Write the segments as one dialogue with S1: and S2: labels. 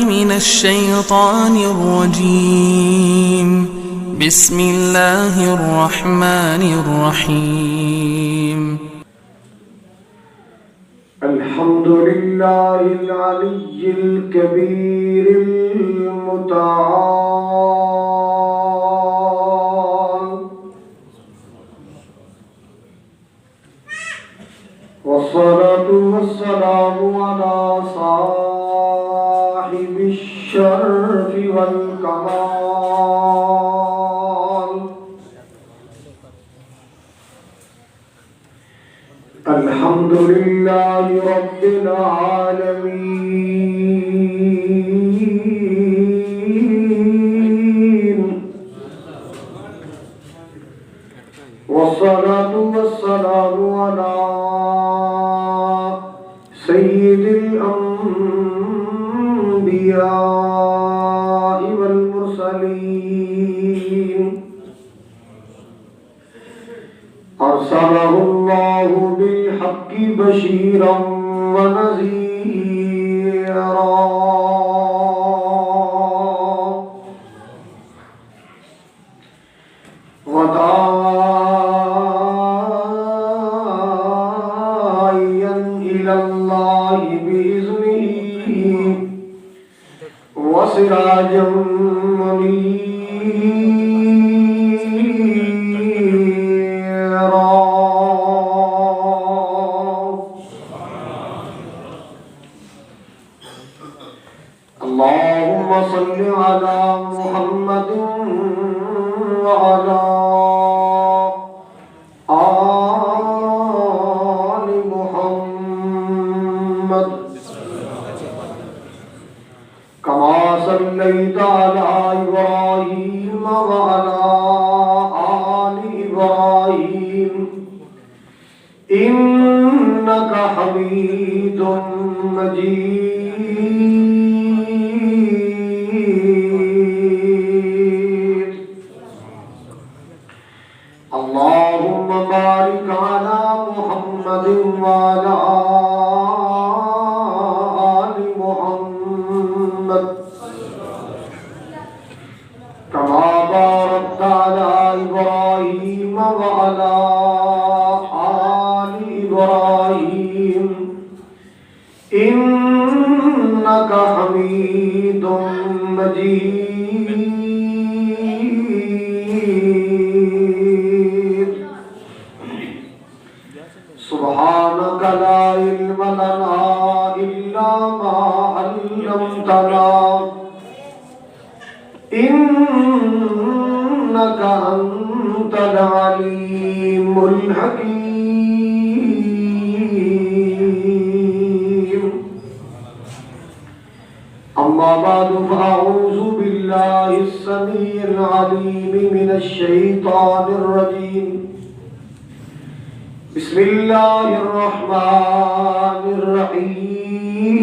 S1: من الشيطان الرجيم. بسم الله الرحمن الرحيم.
S2: الحمد لله العلي الكبير المتعال، والصلاة والسلام على صاحب الشرف والكمال. الحمد لله رب العالمين، والصلاة والسلام على سيد الأنبياء والمرسلين، أرسله الله بالحق بشيرا ونذيرا، وداعيا إلى الله بإذنه وسراجا منيرا. اللهم صل على محمد وعلى آل محمد كما صليت على إبراهيم وعلى آل إبراهيم إنك حميد مجيد. اللهم بارك على محمد وعلى آل محمد كما باركت على إبراهيم وعلى آل إبراهيم إنك حميد مجيد. سبحانك لا علم لنا إلا ما علمتنا إنك أنت العليم الحكيم. أما بعد فأعوذ بالله السميع العليم من الشيطان الرجيم. بسم الله الرحمن الرحيم.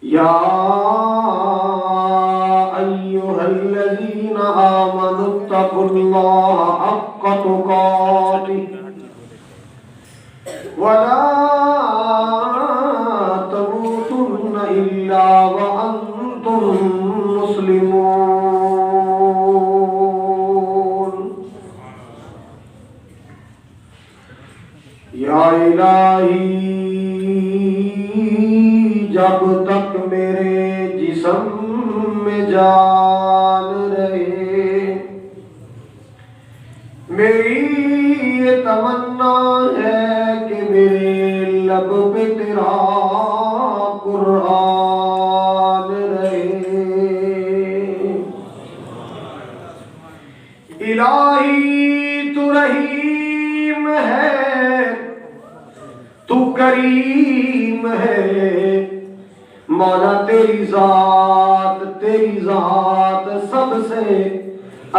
S2: يا أيها الذين آمنوا اتقوا الله حق تقاته ولا تموتن إلا وأنتم مسلمون. یا الہی جب تک میرے جسم میں جان رہے میری یہ تمنا ہے کہ میرے لب پہ تیرا قرآن رہے. الہی تو رحیم ہے، تو کریم ہے، مولا تیری ذات سب سے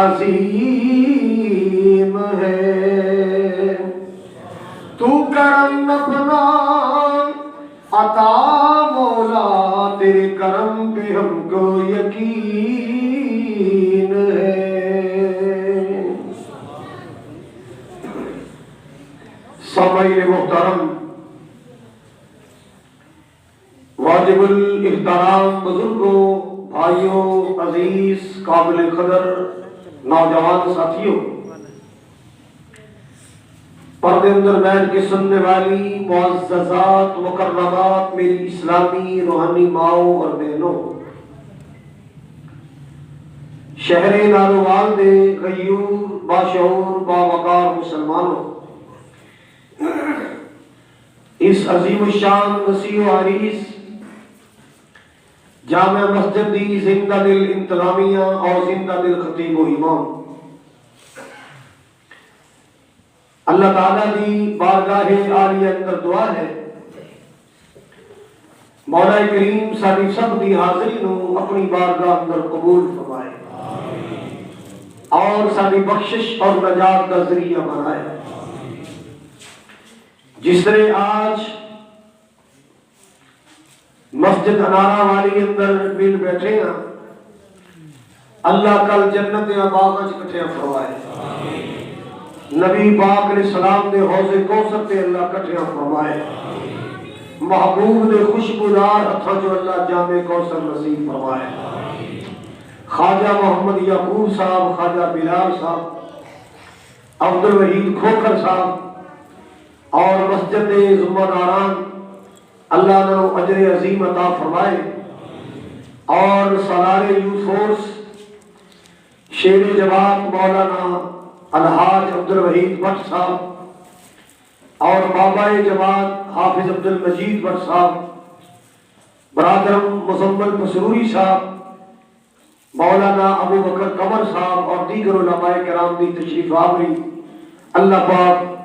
S2: عظیم ہے. تو کرم اپنا عطا مولا، تیرے کرم پہ ہم کو یقین ہے. سامعین محترم، واجب الاحترام بزرگوں، بھائیوں، عزیز، قابل قدر نوجوان ساتھیوں، پردے اندر بیٹھ کے سننے والی معززات مکرمات میری اسلامی روحانی ماؤں اور بہنوں، شہر نانوال دے غیور باشعور باوقار مسلمانوں، اس عظیم الشان وسیع و عریض جامع مسجد دی زندہ دل انتظامیہ اور زندہ دل خطیب و امام، اللہ تعالیٰ دی بارگاہ عالیہ اندر دعا ہے مولا کریم ساری سب دی حاضری نو اپنی بارگاہ اندر قبول فرمائے اور ساری بخشش اور نجات کا ذریعہ بنائے۔ جس طرح آج مسجد انارہ والی اندر مل بیٹھے ہیں، اللہ کل جنت باغ کٹھے فرمائے، نبی پاک علیہ السلام دے حوض کوثر تے اللہ کٹھے فرمائے، محبوب دے خوشبودار ہتھاں جو اللہ جامع کوثر نصیب فرمائے۔ خواجہ محمد یعقوب صاحب، خواجہ بلال صاحب، عبد الوحید کھوکھر صاحب اور مسجد ذمہ داران اللہ نے اجر عظیم عطا فرمائے، اور سالار یوتھ فورس شیر جماعت مولانا الحاج عبد الوحید بٹ صاحب اور بابا جماعت حافظ عبد المجید بٹ صاحب، برادر مزمل مسروری صاحب، مولانا ابو بکر قمر صاحب اور دیگر علماء کرام کی تشریف آوری اللہ پاک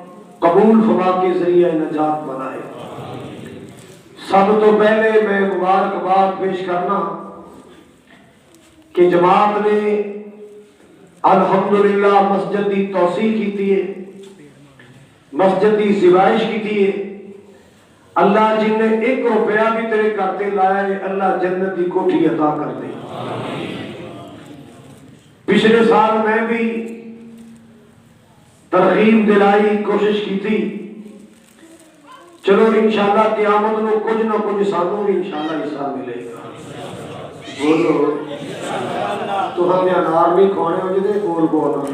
S2: قبول فرما کے ذریعہ نجات بنائے۔ سب تو پہلے میں مبارکباد پیش کرنا کہ جماعت نے الحمدللہ مسجد کی توسیع کی ہے، مسجد کی زیبائش کی ہے۔ اللہ جن نے 1 روپیہ بھی تیرے کرتے لایا ہے، اللہ جنت کی کوٹھی عطا کر دے۔ پچھلے سال میں بھی ترغیب دلائی کوشش کی تھی، چلو انشاءاللہ قیامت میں کچھ نہ کچھ سانوں بھی انشاءاللہ حصہ ملے گا۔ بولو تو ہم یہاں نارمی کھونے ہو جدے بول بولنا۔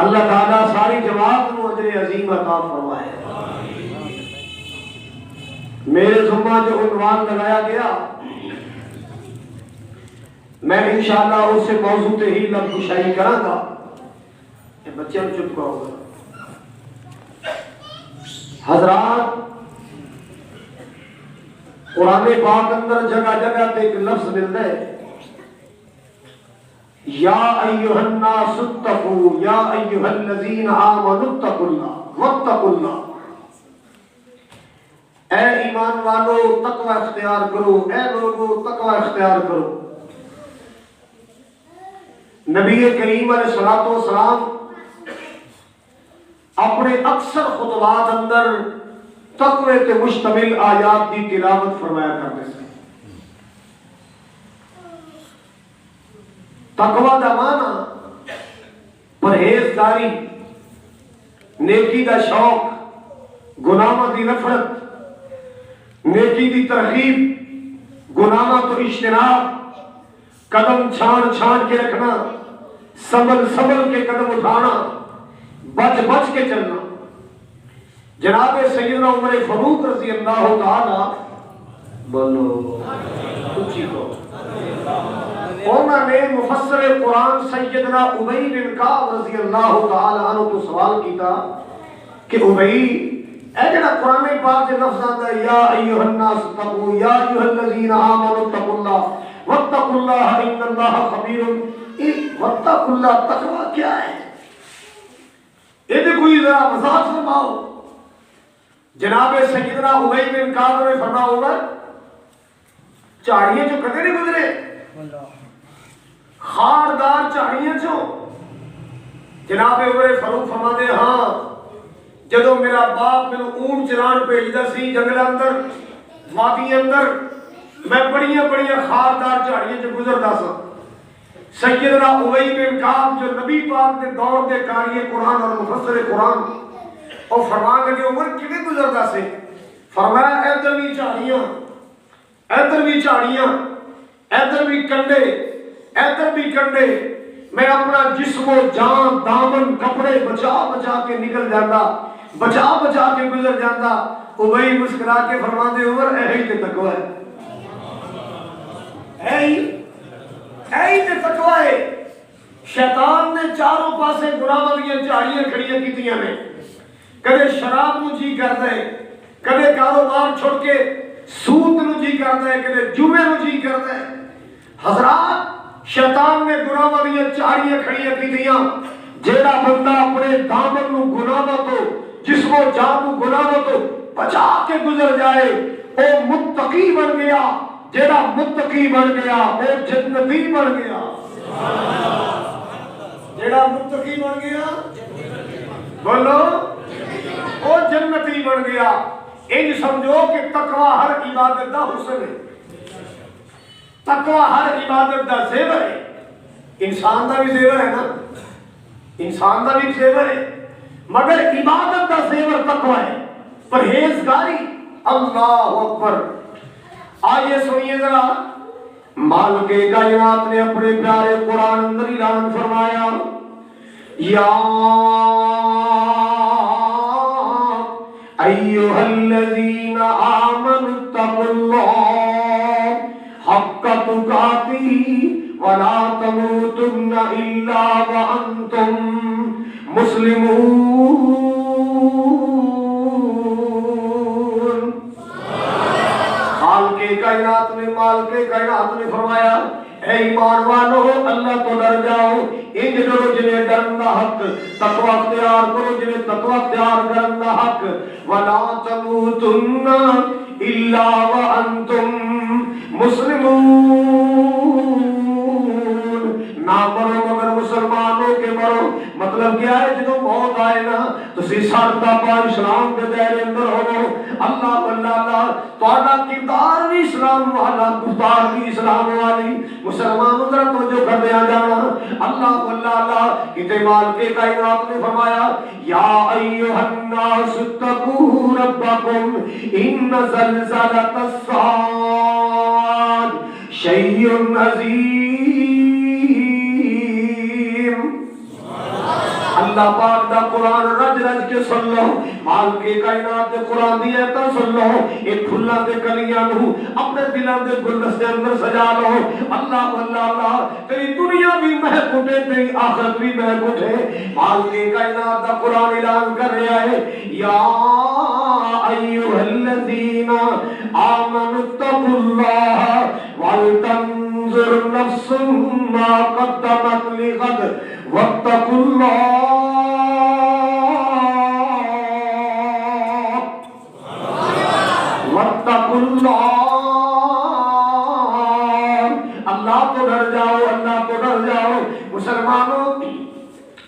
S2: اللہ تعالیٰ ساری جماعت کو اجر عظیم عطا فرمائے۔ میرے ذمہ جو عنوان لگایا گیا، میں انشاءاللہ اس سے موضوع تے ہی لفظ گشائی کروں گا۔ یہ بچے چپ کرو گا حضرات، قرآن پاک اندر جگہ جگہ تے ایک لفظ ملتا ہے، یا ایھا الناس اتقوا، یا ایھا الذین آمنوا اتقوا اللہ واتقوا اللہ، اے ایمان والو تقوی اختیار کرو، اے لوگو تقوی اختیار کرو۔ نبی کریم علیہ الصلوۃ والسلام اپنے اکثر خطبات اندر تقوی تے مشتمل آیات کی تلاوت فرمایا کرتے ہیں۔ تقوی دا معنی پرہیزگاری، نیکی دا شوق، گناہوں دی نفرت، نیکی دی ترغیب، گناہوں تو اجتناب، قدم چھان چھان کے رکھنا، سنبھل سنبھل کے قدم اٹھانا، بچ بچ کے چلنا۔ جناب سیدنا عمر فاروق رضی اللہ تعالی بولو اونچی کو، انہوں نے مفسر قرآن سیدنا ابی بن کعب رضی اللہ تعالی عنہ تو سوال کیتا کہ ابی، اے جڑا قرآن پاک سے لفظ آتا ہے یا ایھا الناس اتقوا، یا ایھا الذین آمنوا اتقوا اللہ واتقوا اللہ ان اللہ خبیر، واتقوا اللہ تقوی کیا ہے؟ یہ کوئی ذرا وضاحت فرماؤ۔ جناب سیدنا ابی بن کعب نے فرمایا عمر، چاڑیاں چو کدے نہیں گزرے، خاردار چاڑیاں چو؟ جناب عمر فاروق فرماتے ہاں، جدو میرا باپ میں اونٹ چران بھیجدا سی جنگل اندر وادی اندر، میں بڑیاں بڑیاں خاردار چاڑیاں چو گزردا سا۔ سیدنا ابی بن کعب جو نبی پاک کے دور کے قاری قرآن اور مفسر قرآن اور فرمان لگے عمر کیویں گزردا سے فرمایا ادھر بھی جھاڑیاں ادھر بھی جھاڑیاں ادھر بھی کنڈے ادھر بھی کنڈے میں اپنا جسم و جان دامن کپڑے بچا بچا کے نکل جاتا بچا بچا کے گزر جاتا ابی مسکرا کے فرماندے عمر اے تے تقوی ہے اے تے تقوی ہے شیطان نے چاروں پاسے گناہ والی جھاڑیاں کھڑیاں کیتیاں نے کدے شراب نو جی کردا ہے کدے کاروبار چھوڑ کے سود نو جی کردا ہے کدے جوے نو جی کردا ہے حضرات شیطان نے گناہ والی جھاڑیاں کھڑیاں کیتیاں جیڑا بندہ اپنے دامن نو گناہاں تو جسم و جان نو گناہاں تو بچا کے گزر جائے او متقی بن گیا جیڑا متقی بن گیا او جنتی بن گیا جیڑا متقی بن گیا بولو او جنتی بن گیا ان سمجھو کہ تقوی ہر عبادت دا حسن ہے تقوی ہر عبادت دا زیور ہے انسان دا بھی زیور ہے نا انسان دا بھی زیور ہے مگر عبادت دا زیور تقوی ہے پرہیزگاری اللہ اکبر آئیے سنیے ذرا مالک کائنات نے اپنے پیارے قرآن اندر اعلان فرمایا یا ایھا الذین آمنوا اتقوا اللہ حق تقاته ولا تموتن الا وانتم مسلمون مالک کائنات نے فرمایا اے ایمان والو اللہ تو ڈر جاؤ انج ڈرو جنہیں ڈرنا حق تقوی اختیار کرو جنہیں تقوی اختیار کرنا حق ولا تموتن الا وانتم مسلمون نہ مرو مگر مسلمان ہو کے مرو مطلب کیا ہے جدو موت آئے نا تسی سارتا پا اسلام کے دائرے اندر ہو اللہ اللہ تہاڈا کردار بھی اسلام والا گفتار بھی اسلام والی مسلمان ادھر توجہ کر دیا جانا اللہ کتے مال کے کائنات نے فرمایا یا ایھا الناس اتقوا ربکم ان زلزلۃ الساعۃ شیء عظیم اللہ پاک دا قرآن رج رج کے سن لو مال کے کائنات دے قرآن دی ایتاں سن لو اے پھلاں تے کلیاں نو اپنے دلاں دے گلدستے اندر سجا لو اللہ تیری دنیا بھی مہک اٹھے تیری آخرت بھی مہک اٹھے مال کے کائنات دا قرآن اعلان کر رہا ہے یا ایھا الذین آمنوا اتقوا اللہ ولتنظر نفس ما قدمت لغد واتقوا اللہ واتقوا اللہ اللہ تو ڈر جاؤ مسلمانوں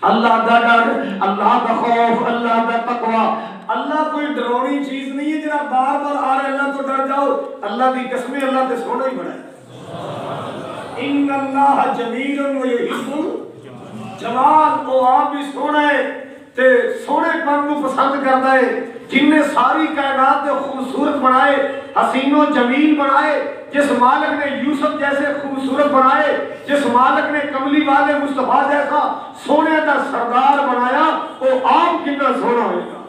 S2: اللہ دا ڈر اللہ دا خوف اللہ دا تقوی اللہ کوئی ڈرونی چیز نہیں ہے جنہا بار بار آ رہے اللہ تو ڈر جاؤ اللہ دی قسمیں اللہ تے سونا ہی بڑا ہے ان اللہ جمیل و یحب جمال وہ آپ بھی سونا ہے تے سونے پن کو پسند کرتا ہے جن نے ساری کائنات کو خوبصورت بنائے حسین و جمیل بنائے جس مالک نے یوسف جیسے خوبصورت بنائے جس مالک نے کملی والے مصطفیٰ جیسا سونے کا سردار بنایا وہ آپ کتنا سونا ہوئے گا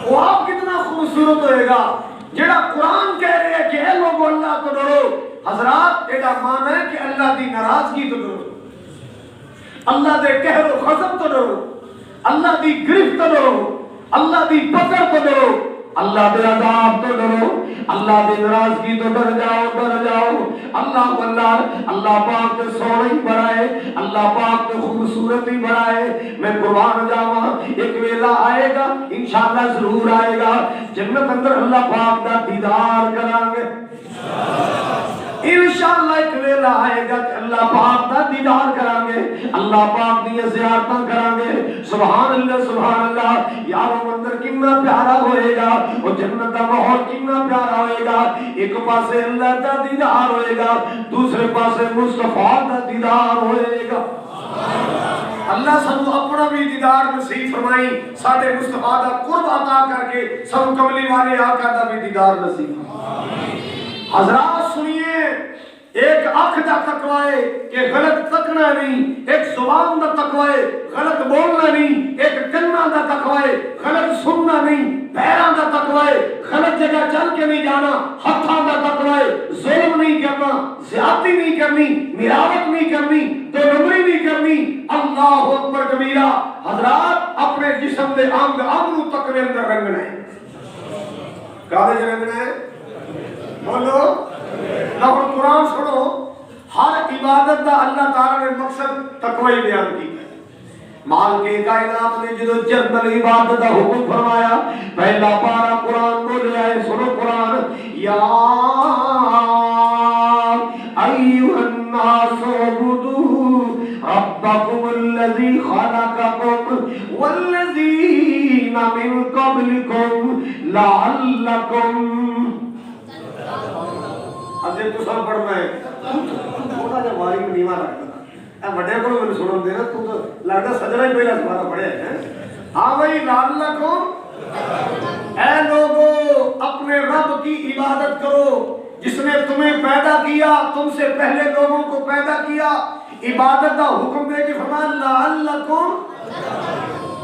S2: وہ آپ کتنا خوبصورت ہوئے گا جڑا قرآن کہہ رہے ہیں کہ اے لوگو اللہ تو ڈرو حضرات ایڈا معنی ہے کہ اللہ دی ناراضگی تو ڈرو اللہ دے قہر و غضب تو ڈرو اللہ دی گرفت تو ڈرو اللہ دی پکڑ تو ڈرو اللہ دے عذاب تو ڈرو اللہ دے ناراضگی تو ڈر جاؤ اللہ پاک تے سونا ہی بڑھائے اللہ پاک تے خوبصورت ہی بڑھائے میں قربان جاواں ایک ویلا آئے گا انشاءاللہ ضرور آئے گا جنت اندر اللہ پاک دا دیدار کرانگے انشاءاللہ ایک ویلا آئے گا کہ اللہ پاک دا دیدار کریں گے، اللہ پاک دی زیارتاں کریں گے. سبحان اللہ سبحان اللہ. یارو مندر کتنا پیارا ہوئے گا، وہ جنت دا ماحول کتنا پیارا ہوئے گا. ایک پاسے اللہ دا دیدار ہوئے گا، دوسرے پاسے مصطفیٰ دا دیدار ہوئے گا. اللہ سانو اپنا بھی دیدار نصیب فرمائی، ساڈے مصطفیٰ دا قرب عطا کر کے سانو کملی والے آقا دا بھی دیدار نصیب. حضرات سنیے، ایک آنکھ دا تقوی ہے کہ غلط تکنا نہیں، ایک زبان دا تقوی ہے غلط بولنا نہیں، ایک کنا دا تقوی ہے غلط سننا نہیں، پیران دا تقوی ہے غلط جگہ چل کے نہیں جانا، ہتھاں دا تقوی ہے ظلم نہیں کرنا، زیادتی نہیں کرنی، مراوت نہیں کرنی، دو نمبری نہیں کرنی. اللہ اکبر کبیرہ. حضرات اپنے جسم دے انگ نو تقوی اندر رنگنا ہے. کالج رنگنا ہے، بولو لہو قرآن سنو. ہر عبادت دا اللہ تعالیٰ نے مقصد تقوی بیان کی ہے. مال کے کائنات نے جدو جنرل عبادت دا حکم فرمایا، پہلا پارا قرآن بولے آئے. سنو قرآن. یا ایوہ الناس عبدوا ربکم الذی خلقکم والذین من قبلکم لعلکم. اجے تو سب پڑھنا ہے، تھوڑا جا باری میں نیواں رکھنا. اے بڑے کو میں سنن دے نا، تو لگتا سجدہ ہی پہلا سوارا پڑھے ہیں. ہاں بھائی لعلکم، اے لوگو اپنے رب کی عبادت کرو جس نے تمہیں پیدا کیا، تم سے پہلے لوگوں کو پیدا کیا. عبادت کا حکم دے کے فرمایا لعلکم،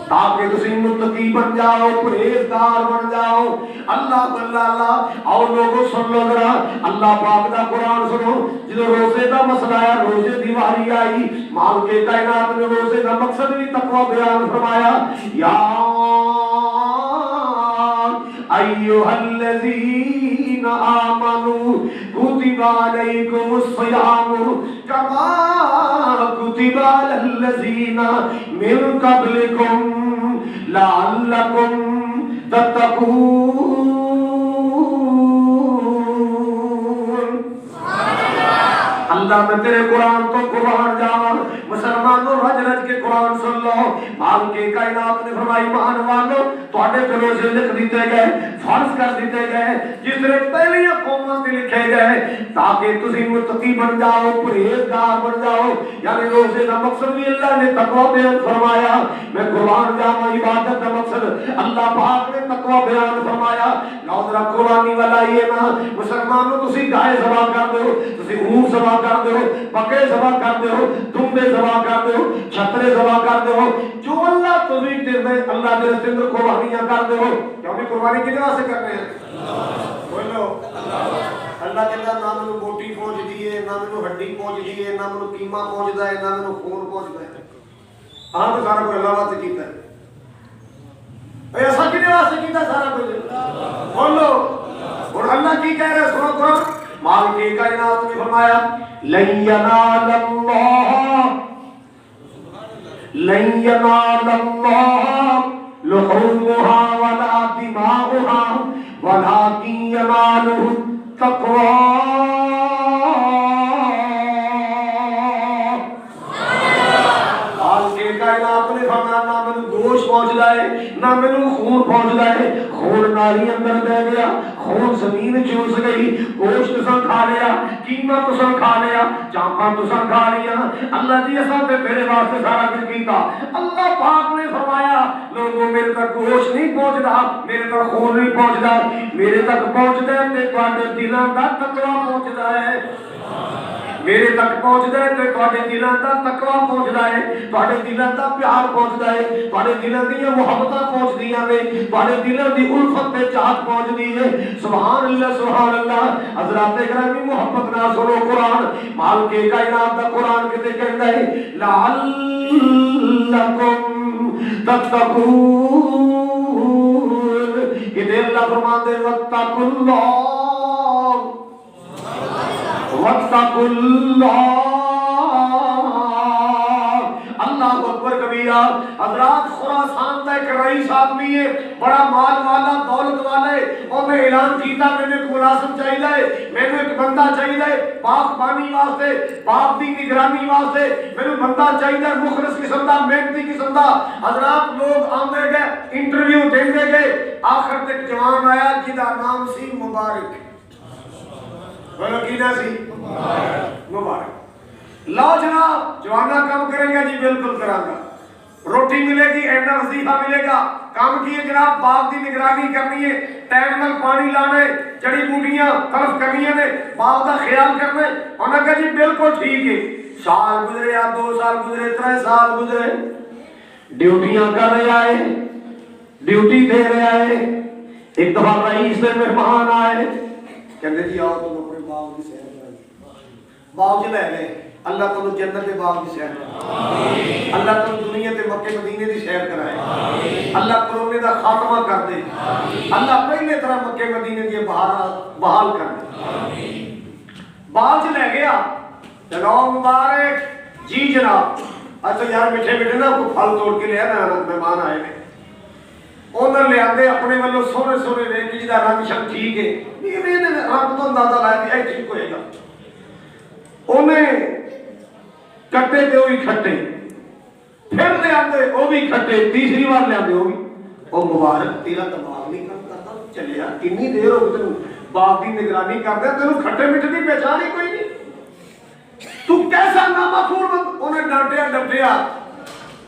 S2: تاکہ تسی متقی بن جاؤ، پرہیزگار بن جاؤ. اللہ اللہ. اور لوگوں سن لو ذرا اللہ پاک دا قرآن سنو. جدو روزے دا مسئلہ آیا، روزے دی واری آئی، مال کے کائنات نے روزے دا مقصد بھی تقوی بیان فرمایا. یا ایھا الذین آمنوا کتب علیکم الصیام کما کتب علی الذین من قبلکم لعلکم تتقون. اللہ میں تیرے قرآن تو قرآن جاواں. مسلمانوں رج رج کے قرآن سن لو. مال کے کائنات نے فرمائی مان والو تواڈے تے روزے لکھ دیتے گئے، فرض کر دیتے گئے جس طرح پہلی قوموں سے لکھے گئے تاکہ تسی متقی بن جاؤ، پرہیزگار بن جاؤ. یعنی روزے کا مقصد بھی اللہ نے تقوی بیان فرمایا. میں قرآن جاواں عبادت کا مقصد اللہ پاک نے تقوی بیان فرمایا. لو ذرا قرآنی والا یہ نا مسلمانوں تسی گائے ذبح کر دو، تسی اونٹ ذبح کر دو، بکرے ذبح کر دو، دمبے ذبح کر دو، چھترے ذبح کر دو، جو اللہ توفیق دے دے اللہ دے راستے میں قربانیاں کر دو. کیونکہ قربانی کدے واسطے کرنے ہیں؟ بولو اللہ کہتا نہ مینوں بوٹی پہنچ دیے، نہ مینوں ہڈی پہنچ دیے، نہ مینوں قیمہ پہنچدا ہے، نہ مینوں خون پہنچدا ہے. ہاں تو سارا کچھ اللہ واسطے کیتا ہے. ایسا کدے واسطے کیتا سارا کچھ؟ بولو. اور اللہ کی کہہ رہے سنو قرآن. مال کی کائنات نے فرمایا لن ینال اللہ لحومها ولا دماؤها ولكن يناله التقوى. کائنات نے فرمایا نہ مینوں گوشت پہنچدا ہے، نہ مینوں خون پہنچدا ہے. خون نالی اندر بہ گیا، خون زمین چوس گئی، گوشت تساں کھا لیا، قیمہ تساں کھا لیا، چاپاں تساں کھا لیا. اللہ جی اساں تے تیرے واسطے سارا کچھ کیتا. اللہ پاک نے فرمایا لوگوں میرے تک گوشت نہیں پہنچدا، میرے تک خون نہیں پہنچدا، میرے تک پہنچدا ہے تے تواڈے دلاں دا تقوی پہنچدا ہے. میرے تک پہنچدا ہے تے تواڈے دلاں دا تقوی پہنچدا ہے، تواڈے دلاں دا پیار پہنچدا ہے، تواڈے دلاں دی محبتاں پہنچدیاں نے، تواڈے دلاں دی الفت تے چاہت پہنچدی ہے. سبحان اللہ سبحان اللہ. حضرات گرامی محبت نال سنو قرآن. مال کے کائنات دا قرآن کتے کہندا ہے لعلکم تتقون. کتے اللہ فرماندے واتقوا اللہ واتقوا اللہ. اللہ اکبر کبیرہ. حضرات خراسان دا ایک رئیس آدمی ہے, بڑا مال والا, دولت والا ہے, انہیں اعلان کیتا میں نے ایک ملازم چاہیے, میں نے ایک بندہ چاہیے باغبانی واسطے, باغ دی نگرانی واسطے, میں نے بندہ چاہیے مخلص قسم دا, محنتی قسم دا. حضرات لوگ آندے گئے, انٹرویو دیندے گئے, آخر تک جوان آیا جدا نام سی مبارک. بولو کی نا سی مبارک. لو جناب جوانا کام کریں گے جی, بالکل کرا گا, روٹی ملے گی, اینا وظیفہ ملے گا, کام کیے جناب باغ دی نگرانی کرنی ہے, ٹائم نال پانی لانے, جڑی بوٹیاں طرف کرنی ہے, باغ دا خیال کرنے. انہوں نے کہا جی بالکل ٹھیک ہے. سال گزرے یا 2 سال گزرے, 3 سال گزرے, ڈیوٹیاں کر رہے آئے, ڈیوٹی دے رہے آئے. ایک دفعہ رئیس نے مہمان آئے, کہتے جی آؤ تم اپنے باغ کی سیر کرو. باغ چ لے گئے, اللہ تم جنت کے باغ کی سیر کرائے, اللہ تم دنیا تے مکے مدینے کی سیر کرائے, اللہ کرونے دا خاتمہ کر دے, اللہ پہلے طرح مکے مدینے کی بحال کر دے. باغ چ لے گیا, چلو مبارک جی جناب. اچھا یار میٹھے میٹھے نا کوئی پھل توڑ کے لیا نا, مہمان آئے نے, انہوں نے لے اپنے والوں سونے سونے ویک جہاں رنگ شنگ ٹھیک ہے, رنگ تو اندازہ لایا دیا ٹھیک ہوئے گا. انہیں کٹے تے وہ بھی کھٹے, پھر لے آتے وہ بھی کھٹے, تیسری بار لے آتے وہ بھی. وہ مبارک تیرا دماغ نہیں کام کرتا, چلے یار کنی دیر ہو گئی تینوں باغ کی نگرانی کرتے, تینوں کھٹے میٹھے کی پہچان ہی کوئی نہیں, تو کیسا نامعقول بند. انہیں ڈانٹیا ڈپٹیا,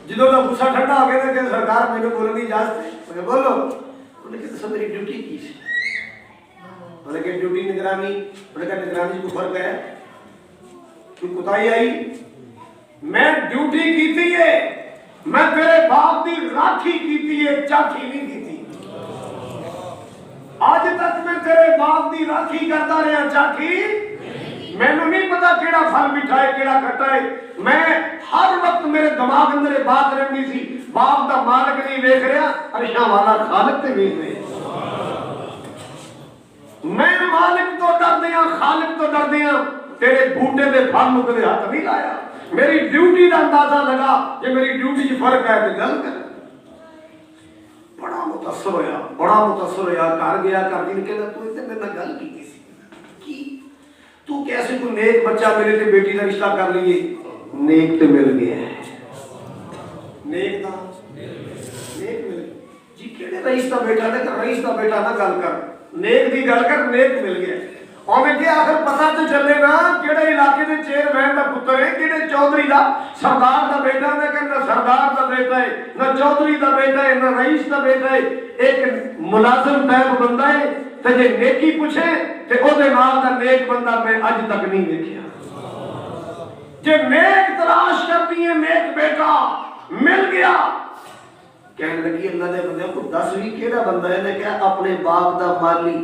S2: جدوں کا غصہ ٹھنڈا ہو گیا کہ سرکار مجھے بولنے کی اجازت ہے, میں بولو. انہوں نے کہا میری ڈیوٹی کی سی. انہوں نے کہا ڈیوٹی نگرانی. انہوں نے کہا نگرانی کو فرق ہے, کوئی کوتاہی آئی؟ میں ڈیوٹی کی تھی ہے, میں تیرے باپ دی راکھی کی تھی ہے, چاکی نہیں کی تھی. آج تک میں تیرے باپ دی راکھی کرتا رہا, چاکی میں نہیں پتا کیڑا پھل میٹھا ہے کیڑا کھٹا ہے. میں ہر وقت میرے دماغ اندر بات رہنی سی, باپ دا مالک نہیں دیکھ رہا, عرشاں والا خالق تے دیکھ رہے. میں مالک تو ڈر دیا, خالق تو ڈر دیا, تیرے بوٹے دے پھل نو کدے ہاتھ نہیں لایا. میری ڈیوٹی دا اندازہ لگا, کہ میری ڈیوٹی چ فرق ہے تے گل کر. بڑا متاثر ہویا, بڑا متاثر ہویا. گھر گیا, گھر دی کہندا تو تے میرے نال گل کیتی سی, کی تو کیسے کوئی نیک بچہ ملے تے بیٹی دا رشتہ کر لیے. نیک تے مل گیا ہے, نیک دا نیک مل گیا جی. کہڑے رئیس دا بیٹا نے, رئیس دا بیٹا نہ گل کر, نیک دی گل کر, نیک مل گیا. اور میں کہ آخر پتہ تو چلے نا کہڑے علاقے دے چیئرمین دا پتر ہے, کہڑے چودھری دا, سردار دا بیٹا نے, کہ نہ سردار دا بیٹا ہے, نہ چودھری دا بیٹا ہے, نہ رئیس دا بیٹا ہے, ایک ملازم ٹائپ بندہ ہے. تے جے نیکی پوچھے تے او دے نال دا نیک بندہ میں اج تک نہیں دیکھیا. جے نیک تلاش کرتی ہے, نیک بیٹا مل گیا. کہنے لگی اللہ دے بندے کو 10 بھی کیڑا بندہ ہے, نے کہا اپنے باپ دا مالی.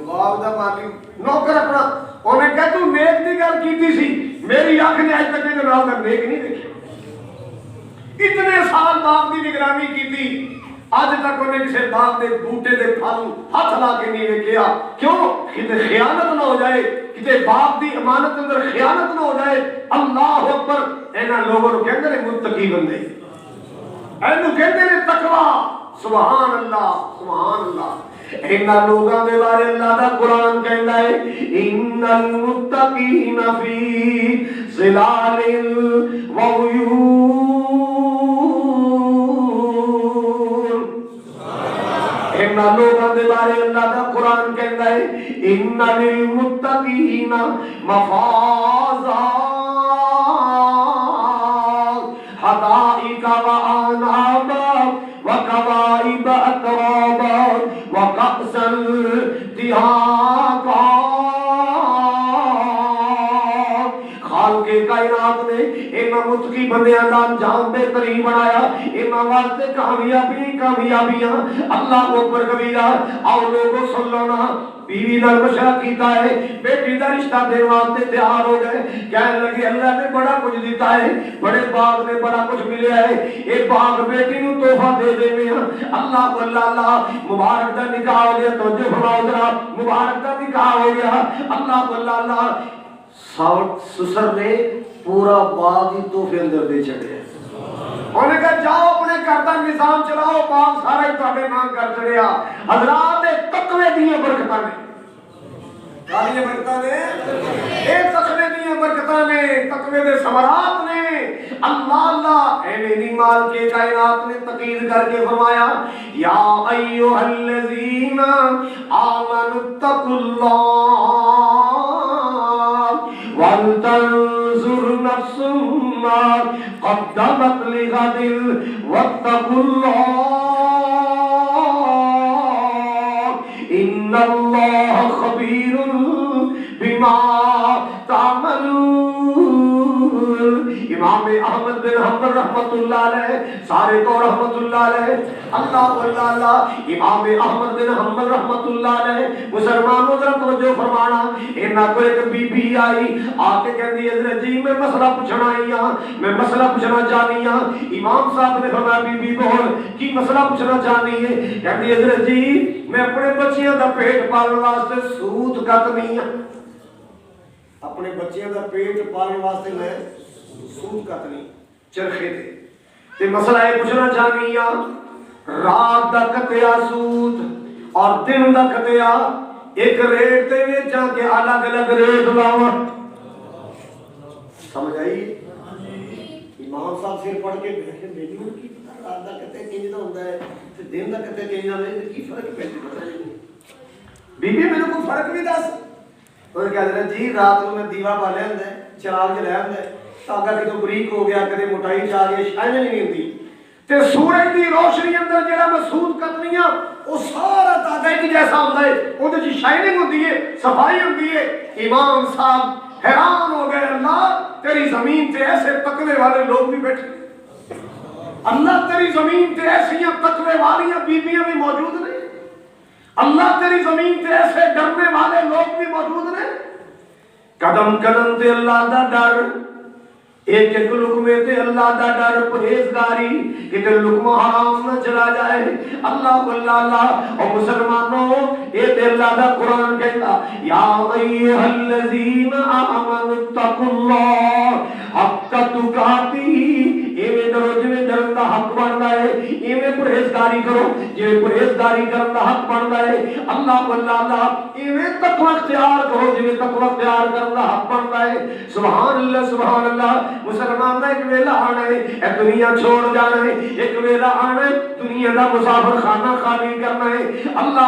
S2: باپ دا مالی نوکر اپنا. انہیں کہا تو نیک دی گل کیتی سی, میری آنکھ نے اج تک دے نال دا نیک نہیں دیکھا. اتنے سال باپ دی نگرانی کیتی, آج تک انہیں کسی باغ دے بوٹے دے پھل ہاتھ لا کے نہیں دیکھا. کیوں؟ کتے خیانت نہ ہو جائے, کتے باپ دی امانت اندر خیانت نہ ہو جائے. اللہ اکبر. انہاں لوگوں کو کہندے نے متقی بندے, اینو کہندے نے تقوی. سبحان اللہ, سبحان اللہ. انہاں لوگاں دے بارے اللہ دا قرآن کہندا ہے, ان المتقین فی ظلال و عیون. انہاں لوگاں دے بارے اللہ دا قرآن کہندا ہے, ان للمتقین مفازا حدائق و انعاما وکواعب اترابا وکأسا دہاقا. خالق کائنات نے انہاں متقی بندیاں دا انجام بہترین بنایا. انہاں واسطے کامیابی کامیابیاں. اللہ اکبر کبیرہ. آؤ لوگوں سن لو نا, بیوی نال مشورہ کیتا ہے, بیٹی دا رشتہ دینے واسطے تیار ہو گئے. کہنے لگے اللہ نے بڑا کچھ دیتا ہے, بڑے باغ نے بڑا کچھ ملیا ہے, یہ باغ بیٹی نو تحفہ دے دے میں. اللہ اللہ اللہ, مبارک دا نکاح ہو گیا. توجہ فرماؤ ذرا, مبارک دا نکاح ہو گیا. اللہ اللہ اللہ. سسر نے پورا باغ ہی تحفے اندر دے چھڑیا. انہیں کہا جاؤ اپنے گھر کا نظام چلاؤ، پاک سارا ہی تواڈے نام کر چڑیا۔ حضرات تقوی دیاں برکتاں نے، کالیاں برکتاں نے، اے تقوی دیاں برکتاں نے، تقوی دے ثمرات نے۔ اللہ ایویں نہیں مال کے کائنات نے تقید کر کے فرمایا یا ایھا الذین آمنوا اتقوا اللہ ولتنظر نفس ما قدمت لغد واتقوا اللہ ان اللہ خبیر بما تعملون۔ امام احمد بن حنبل رحمت اللہ علیہ، سارے کو رحمت اللہ علیہ، اللہ امام احمد بن حنبل رحمت اللہ علیہ مسلمانوں ذرا توجہ فرمانا، انہاں کو ایک بی بی آئی آ کے کہندی حضرت جی میں مسئلہ پوچھنا آئی ہاں، میں مسئلہ پوچھنا چاہنی ہاں۔ امام صاحب نے فرمایا بی بی بول کی مسئلہ پوچھنا چاہنی ہے؟ کہندی حضرت جی میں اپنے بچیاں دا پیٹ پالن واسطے سود کتنی ہاں، اپنے بچیاں دا پیٹ پالن واسطے میں سود کتنی چرخے تے مسئلہ یہ پوچھنا چاہنی ہاں رات دا کتیا سود اور دن دا کتیا ایک ریٹ تے ویچاں کے الگ الگ ریٹ لاواں، سمجھ آئی؟ امام صاحب سر پڑھ کے بیٹھے بیٹی ہوں کی پتہ رات دا کتے کنج دا ہوندا ہے تے دن دا کتے کنج دا ہوندا ہے، کی فرق پیندا ہے؟ بی بی میرے کو فرق بھی دس۔ انہوں نے کہا جی رات کو میں دیوا بالیا ہوندا ہے، چراغ جلایا ہوندا ہے، تاکہ کدو بریک ہو گیا کدے موٹائی چاہ گئی شائن نہیں ہوتی تے سورج دی روشنی اندر جڑا مسعود کتنیاں وہ سارا تاکہ ایک جیسا ہوتا ہے، اودے وچ شائننگ ہوتی ہے، صفائی ہوتی ہے۔ امام صاحب حیران ہو گئے اللہ تیری زمین تے ایسے تقوی والے لوگ بھی بیٹھے، اللہ تیری زمین تے ایسی تقوی والیاں بیویاں بھی موجود ہیں، اللہ تیری زمین تے ایسے ڈرنے والے لوگ بھی موجود ہیں۔ قدم قدم تے اللہ دا ڈر، ایک ایک لقمے تے اللہ دا ڈر، پرہیزگاری کہ تے لقمہ حرام نہ چلا جائے۔ اللہ اور مسلمانوں یہ تے اللہ دا قرآن کہتا یا ایھا الذین آمنوا اتقوا اللہ حق تقاتی، ایویں ڈرو جویں ڈرن دا حق بندا ہے، ایویں پرہیزگاری کرو جویں پرہیزگاری کرن دا حق بندا ہے۔ اللہ ایویں تقوی اختیار کرو جویں تقوی اختیار کرن دا حق بندا ہے۔ سبحان اللہ سبحان اللہ۔ مسلمان دا ایک ویلا آنا ہے، اے دنیا چھوڑ جانا ہے، ایک ویلا آنا ہے دنیا دا مسافر خانہ خالی کرنا ہے۔ اللہ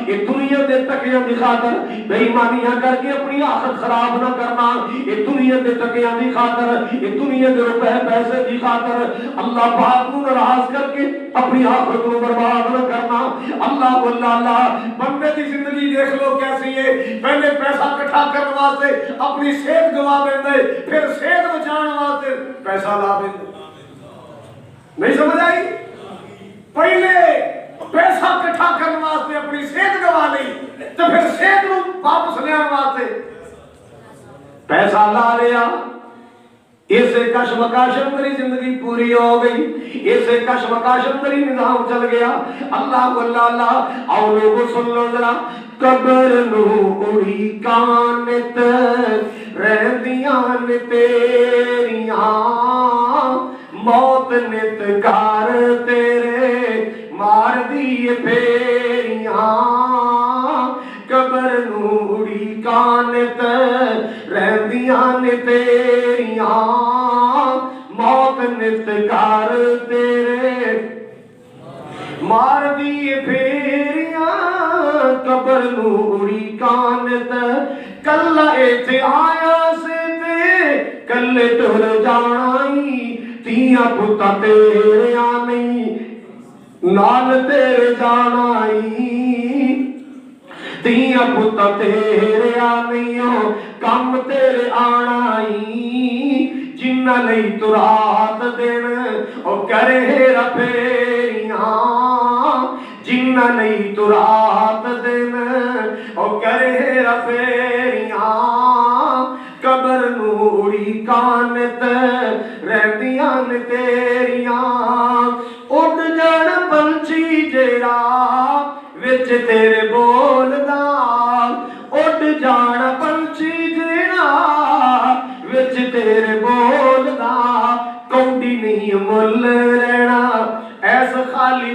S2: یہ دنیا دے تکیاں دی خاطر بے ایمانیاں کر کے اپنی آخرت خراب نہ کرنا، یہ دنیا دے تکیاں دی خاطر، یہ دنیا دے روپے پیسے دی خاطر اللہ پاک کو ناراض کر کے اپنی آخرت کو برباد نہ کرنا۔ اللہ بندے دی زندگی دیکھ لو کیسی ہے، پہلے پیسہ اکٹھا کرنے واسطے اپنی صحت گوا دیندے، پھر صحت بچان واسطے پیسہ لا دیندے۔ نہیں سمجھ آئی؟ پہلے پیسہ اکٹھا کرنے واسطے اپنی صحت گوا لی تو پھر صحت نو واپس لے آنے واسطے پیسہ لا لیا۔ اسے کشمکش اندری زندگی پوری ہو گئی، اسے کشمکش اندری نظام چل گیا۔ اللہ آؤ لوگوں سن لو ذرا، قبر نو اڑی کانت رہندیاں نے تیریاں، موت نت گھر تیرے مار دیے پھیریاں، قبر نو اڑی کانت رہندیاں نے تیریاں، موت نت گھر تیرے مار دیے پھیریاں، قبر نو اڑی کانت کلا ایتھے آیا سے تے کلے ٹر جانائی، تیاں پتا تیرے آنی نال تیرے جانائی، تیاں پتا تیرے آنیوں کم تیرے آنائی، جنہ لئی تو رات دن او کرے ہیرا پھیریاں، جنہ لئی تو رات دن او کرے ہیرا پھیریاں، قبر نو اڑی کانت رہندیاں نے تیریاں، اڈ جان پنچھی جیڑا وچ تیرے بولدا، اڈ جان پنچھی جیڑا وچ تیرے بولدا، کوڈی نہیں مل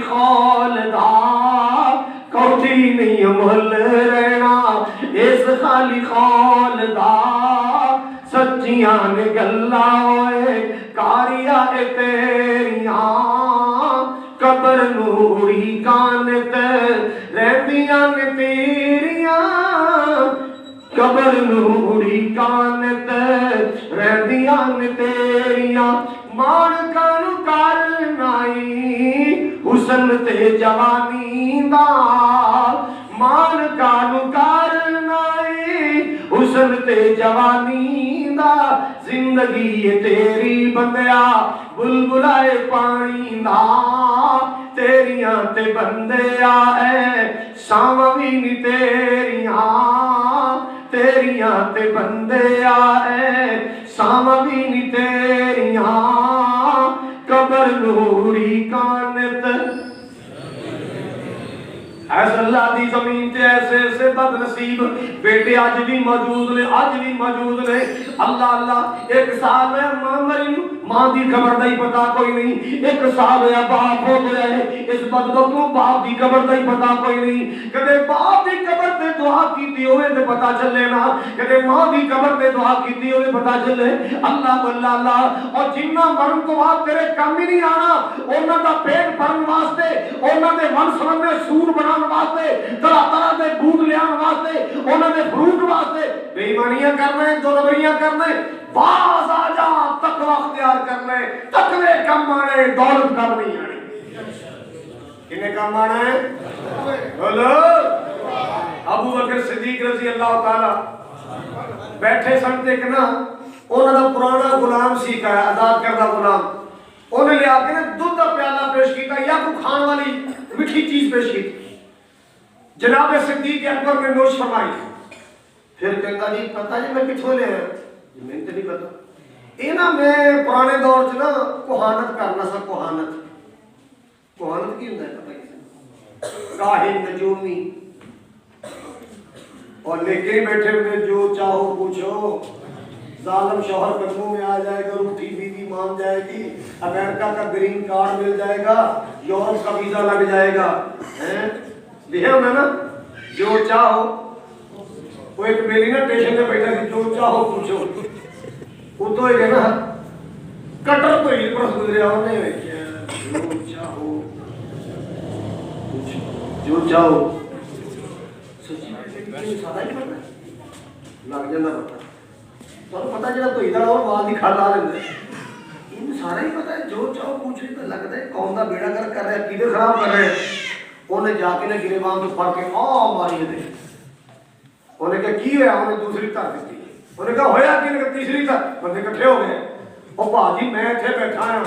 S2: خالی خالدہ کوٹھی نہیں مل رہنا اس خالی خالدہ سچیاں نے گلا ہوئے کاریا تیریاں قبر نوری کانت رہدیاں نے تیریاں قبر نوری کانت رہدیاں نے تیریاں مان کانو کرنائی حسن تے جوانی دا مان کانو کرنائی حسن تے جوانی دا زندگی تیری بندیا بلبلائے پانی دا تیریاں تے بندیا اے ساموی نی تیریاں تیریاں تے بندیا اے ساموی نی تیریاں قبر نوری کانت ایسے اللہ دی زمین تے ایسے ایسے بد نصیب بیٹے آج بھی موجود نے آج بھی موجود نے اللہ اللہ ایک سال ہے ماں مری ماں دی خبر دا ہی پتا کوئی نہیں ایک سال ہے باپ ہو گیا ہے اس بدبخت کو باپ دی خبر دا ہی پتا کوئی نہیں کدے باپ دی خبر تے دعا کیتی ہوئے تے پتا چلے نا کدے ماں دی خبر تے دعا کیتی ہوئے پتا چلے اللہ اللہ اللہ اور جنہ مرن تو بعد تیرے کم ہی نہیں آنا انہاں دا پیٹ بھرن واسطے انہاں دے من سمن میں سور بنان واسطے طرح طرح دے بوٹ لیان واسطے انہاں دے فروٹ واسطے بے ایمانیاں کرنے دو ربریاں کرنے باز آ جا تقوی اختیار کرنے تقوی کم آنے دولت کم نہیں آنی کنے کم آنے بولو ابو بکر صدیق رضی اللہ تعالی بیٹھے سن تے کنا انہاں دا پرانا غلام سی کا آزاد کردہ غلام انہیں لے آکے دودھ دا پیالہ پیش کیتا یا کو کھان والی مٹھی چیز پیش کی جناب صدیق اکبر نے نوش فرمائی پھر کہتا جی پتہ جی میں کتھوں لے آیا میں تو نہیں پتا اینا میں پرانے دور چ نا کوہانت کرنا سا کوہانت کی ہوندا ہے پتہ کسی کاہن نجومی اور لے کے بیٹھے ہوئے جو چاہو پوچھو ظالم شوہر قدموں میں آ جائے گا روٹھی بیوی مان جائے گی امریکہ کا گرین کارڈ مل جائے گا یورپ کا ویزا لگ جائے گا لیا میں نا جو چاہو وہ ایک میری نا ٹیشن پہ بیٹھا کہ جو چاہو پوچھو وہ تو ہے نا کٹر تو ہی پرس گزریا ہونے میں جو چاہو پوچھو جو چاہو سچی سادہ ہی پڑھنا لگ جانا پتا تو پتا جڑا تو ادھر اور وہاں دی کھال آ لیں ان سارا ہی پتا ہے جو چاہو پوچھو تو لگتا ہے قوم دا بیڑا کر رہے ہیں کیڑے خراب کر رہے ہیں انہیں جا کے نہ گرے بان تو پڑھ کے ماری دے انہیں کہا کی ہویا انہیں دوسری تر دیتی انہیں کہا ہویا کی انہیں کہا تیسری تر بندے کٹھے ہو گئے وہ بھاجی میں اتنے بیٹھا ہوں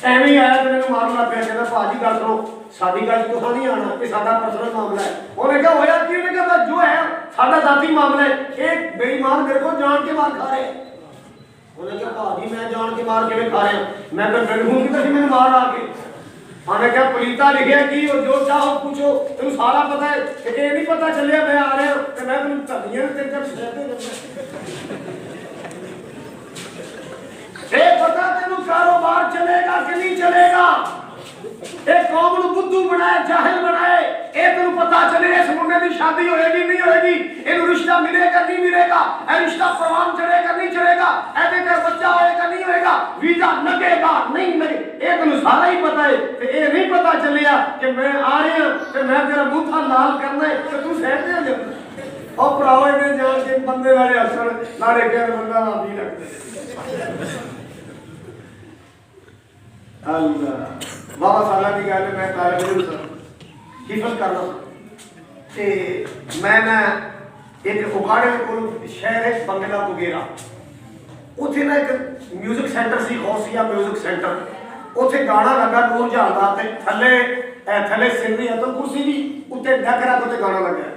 S2: ایویں آیا تو میں مارنا پیا کہتا بھاجی گل سنو ساری گل تو نہیں آنا یہ سارا پرسنل معاملہ ہے انہیں کہا ہویا کی انہیں کہا جو ہے سارا ذاتی معاملہ ہے ایک بے ایمان میرے کو جان کے مار کھا رہے ہیں انہیں کہا بھاجی میں جان کے مار کے کھا رہے ہیں میں تو ڈر ہوں کہ میں مار آ کے آنے کیا پلیتا لکھے کی اور جو چاہو پوچھو تم سارا پتا ہے کہ یہ نہیں پتا چلے میں آ رہا ہوں کہ میں تم تبیاں تیرے جب اے پتا تینوں کاروبار چلے گا کہ نہیں چلے گا اے قوم نو بدھو بنائے جاہل بنائے اے تینوں پتا چلے اس منڈے دی شادی ہوئے گی نہیں ہوئے گی اینو رشتہ ملے گا نہیں ملے گا اے رشتہ پروان چڑھے گا نہیں چڑھے گا اے دے کر بچہ ہوئے گا نہیں ہوئے گا ویزا لگے گا نہیں لگے اے تینوں سارا ہی پتا ہے کہ اے نہیں پتا چلیا کہ میں آ رہا ہوں کہ میں تیرا منہ لال کرنا ہے کہ تو سہتے ہو جب اور پراوے میں جان کے بندے والے اثر لارے کہہ بندہ بھی رکھتے اللہ بابا سالہ کی گل ہے میں طالب علم سر حفظ کرنا تے میں نا ایک اکاڑے کو شہر ہے بنگلہ بغیرہ اتنے نا ایک میوزک سینٹر سی غوثیہ میوزک سینٹر اتنے گانا لگا نور جہاں تے تھلے سنری ہے تو کرسی بھی اتنے ڈک رہا تو گانا لگا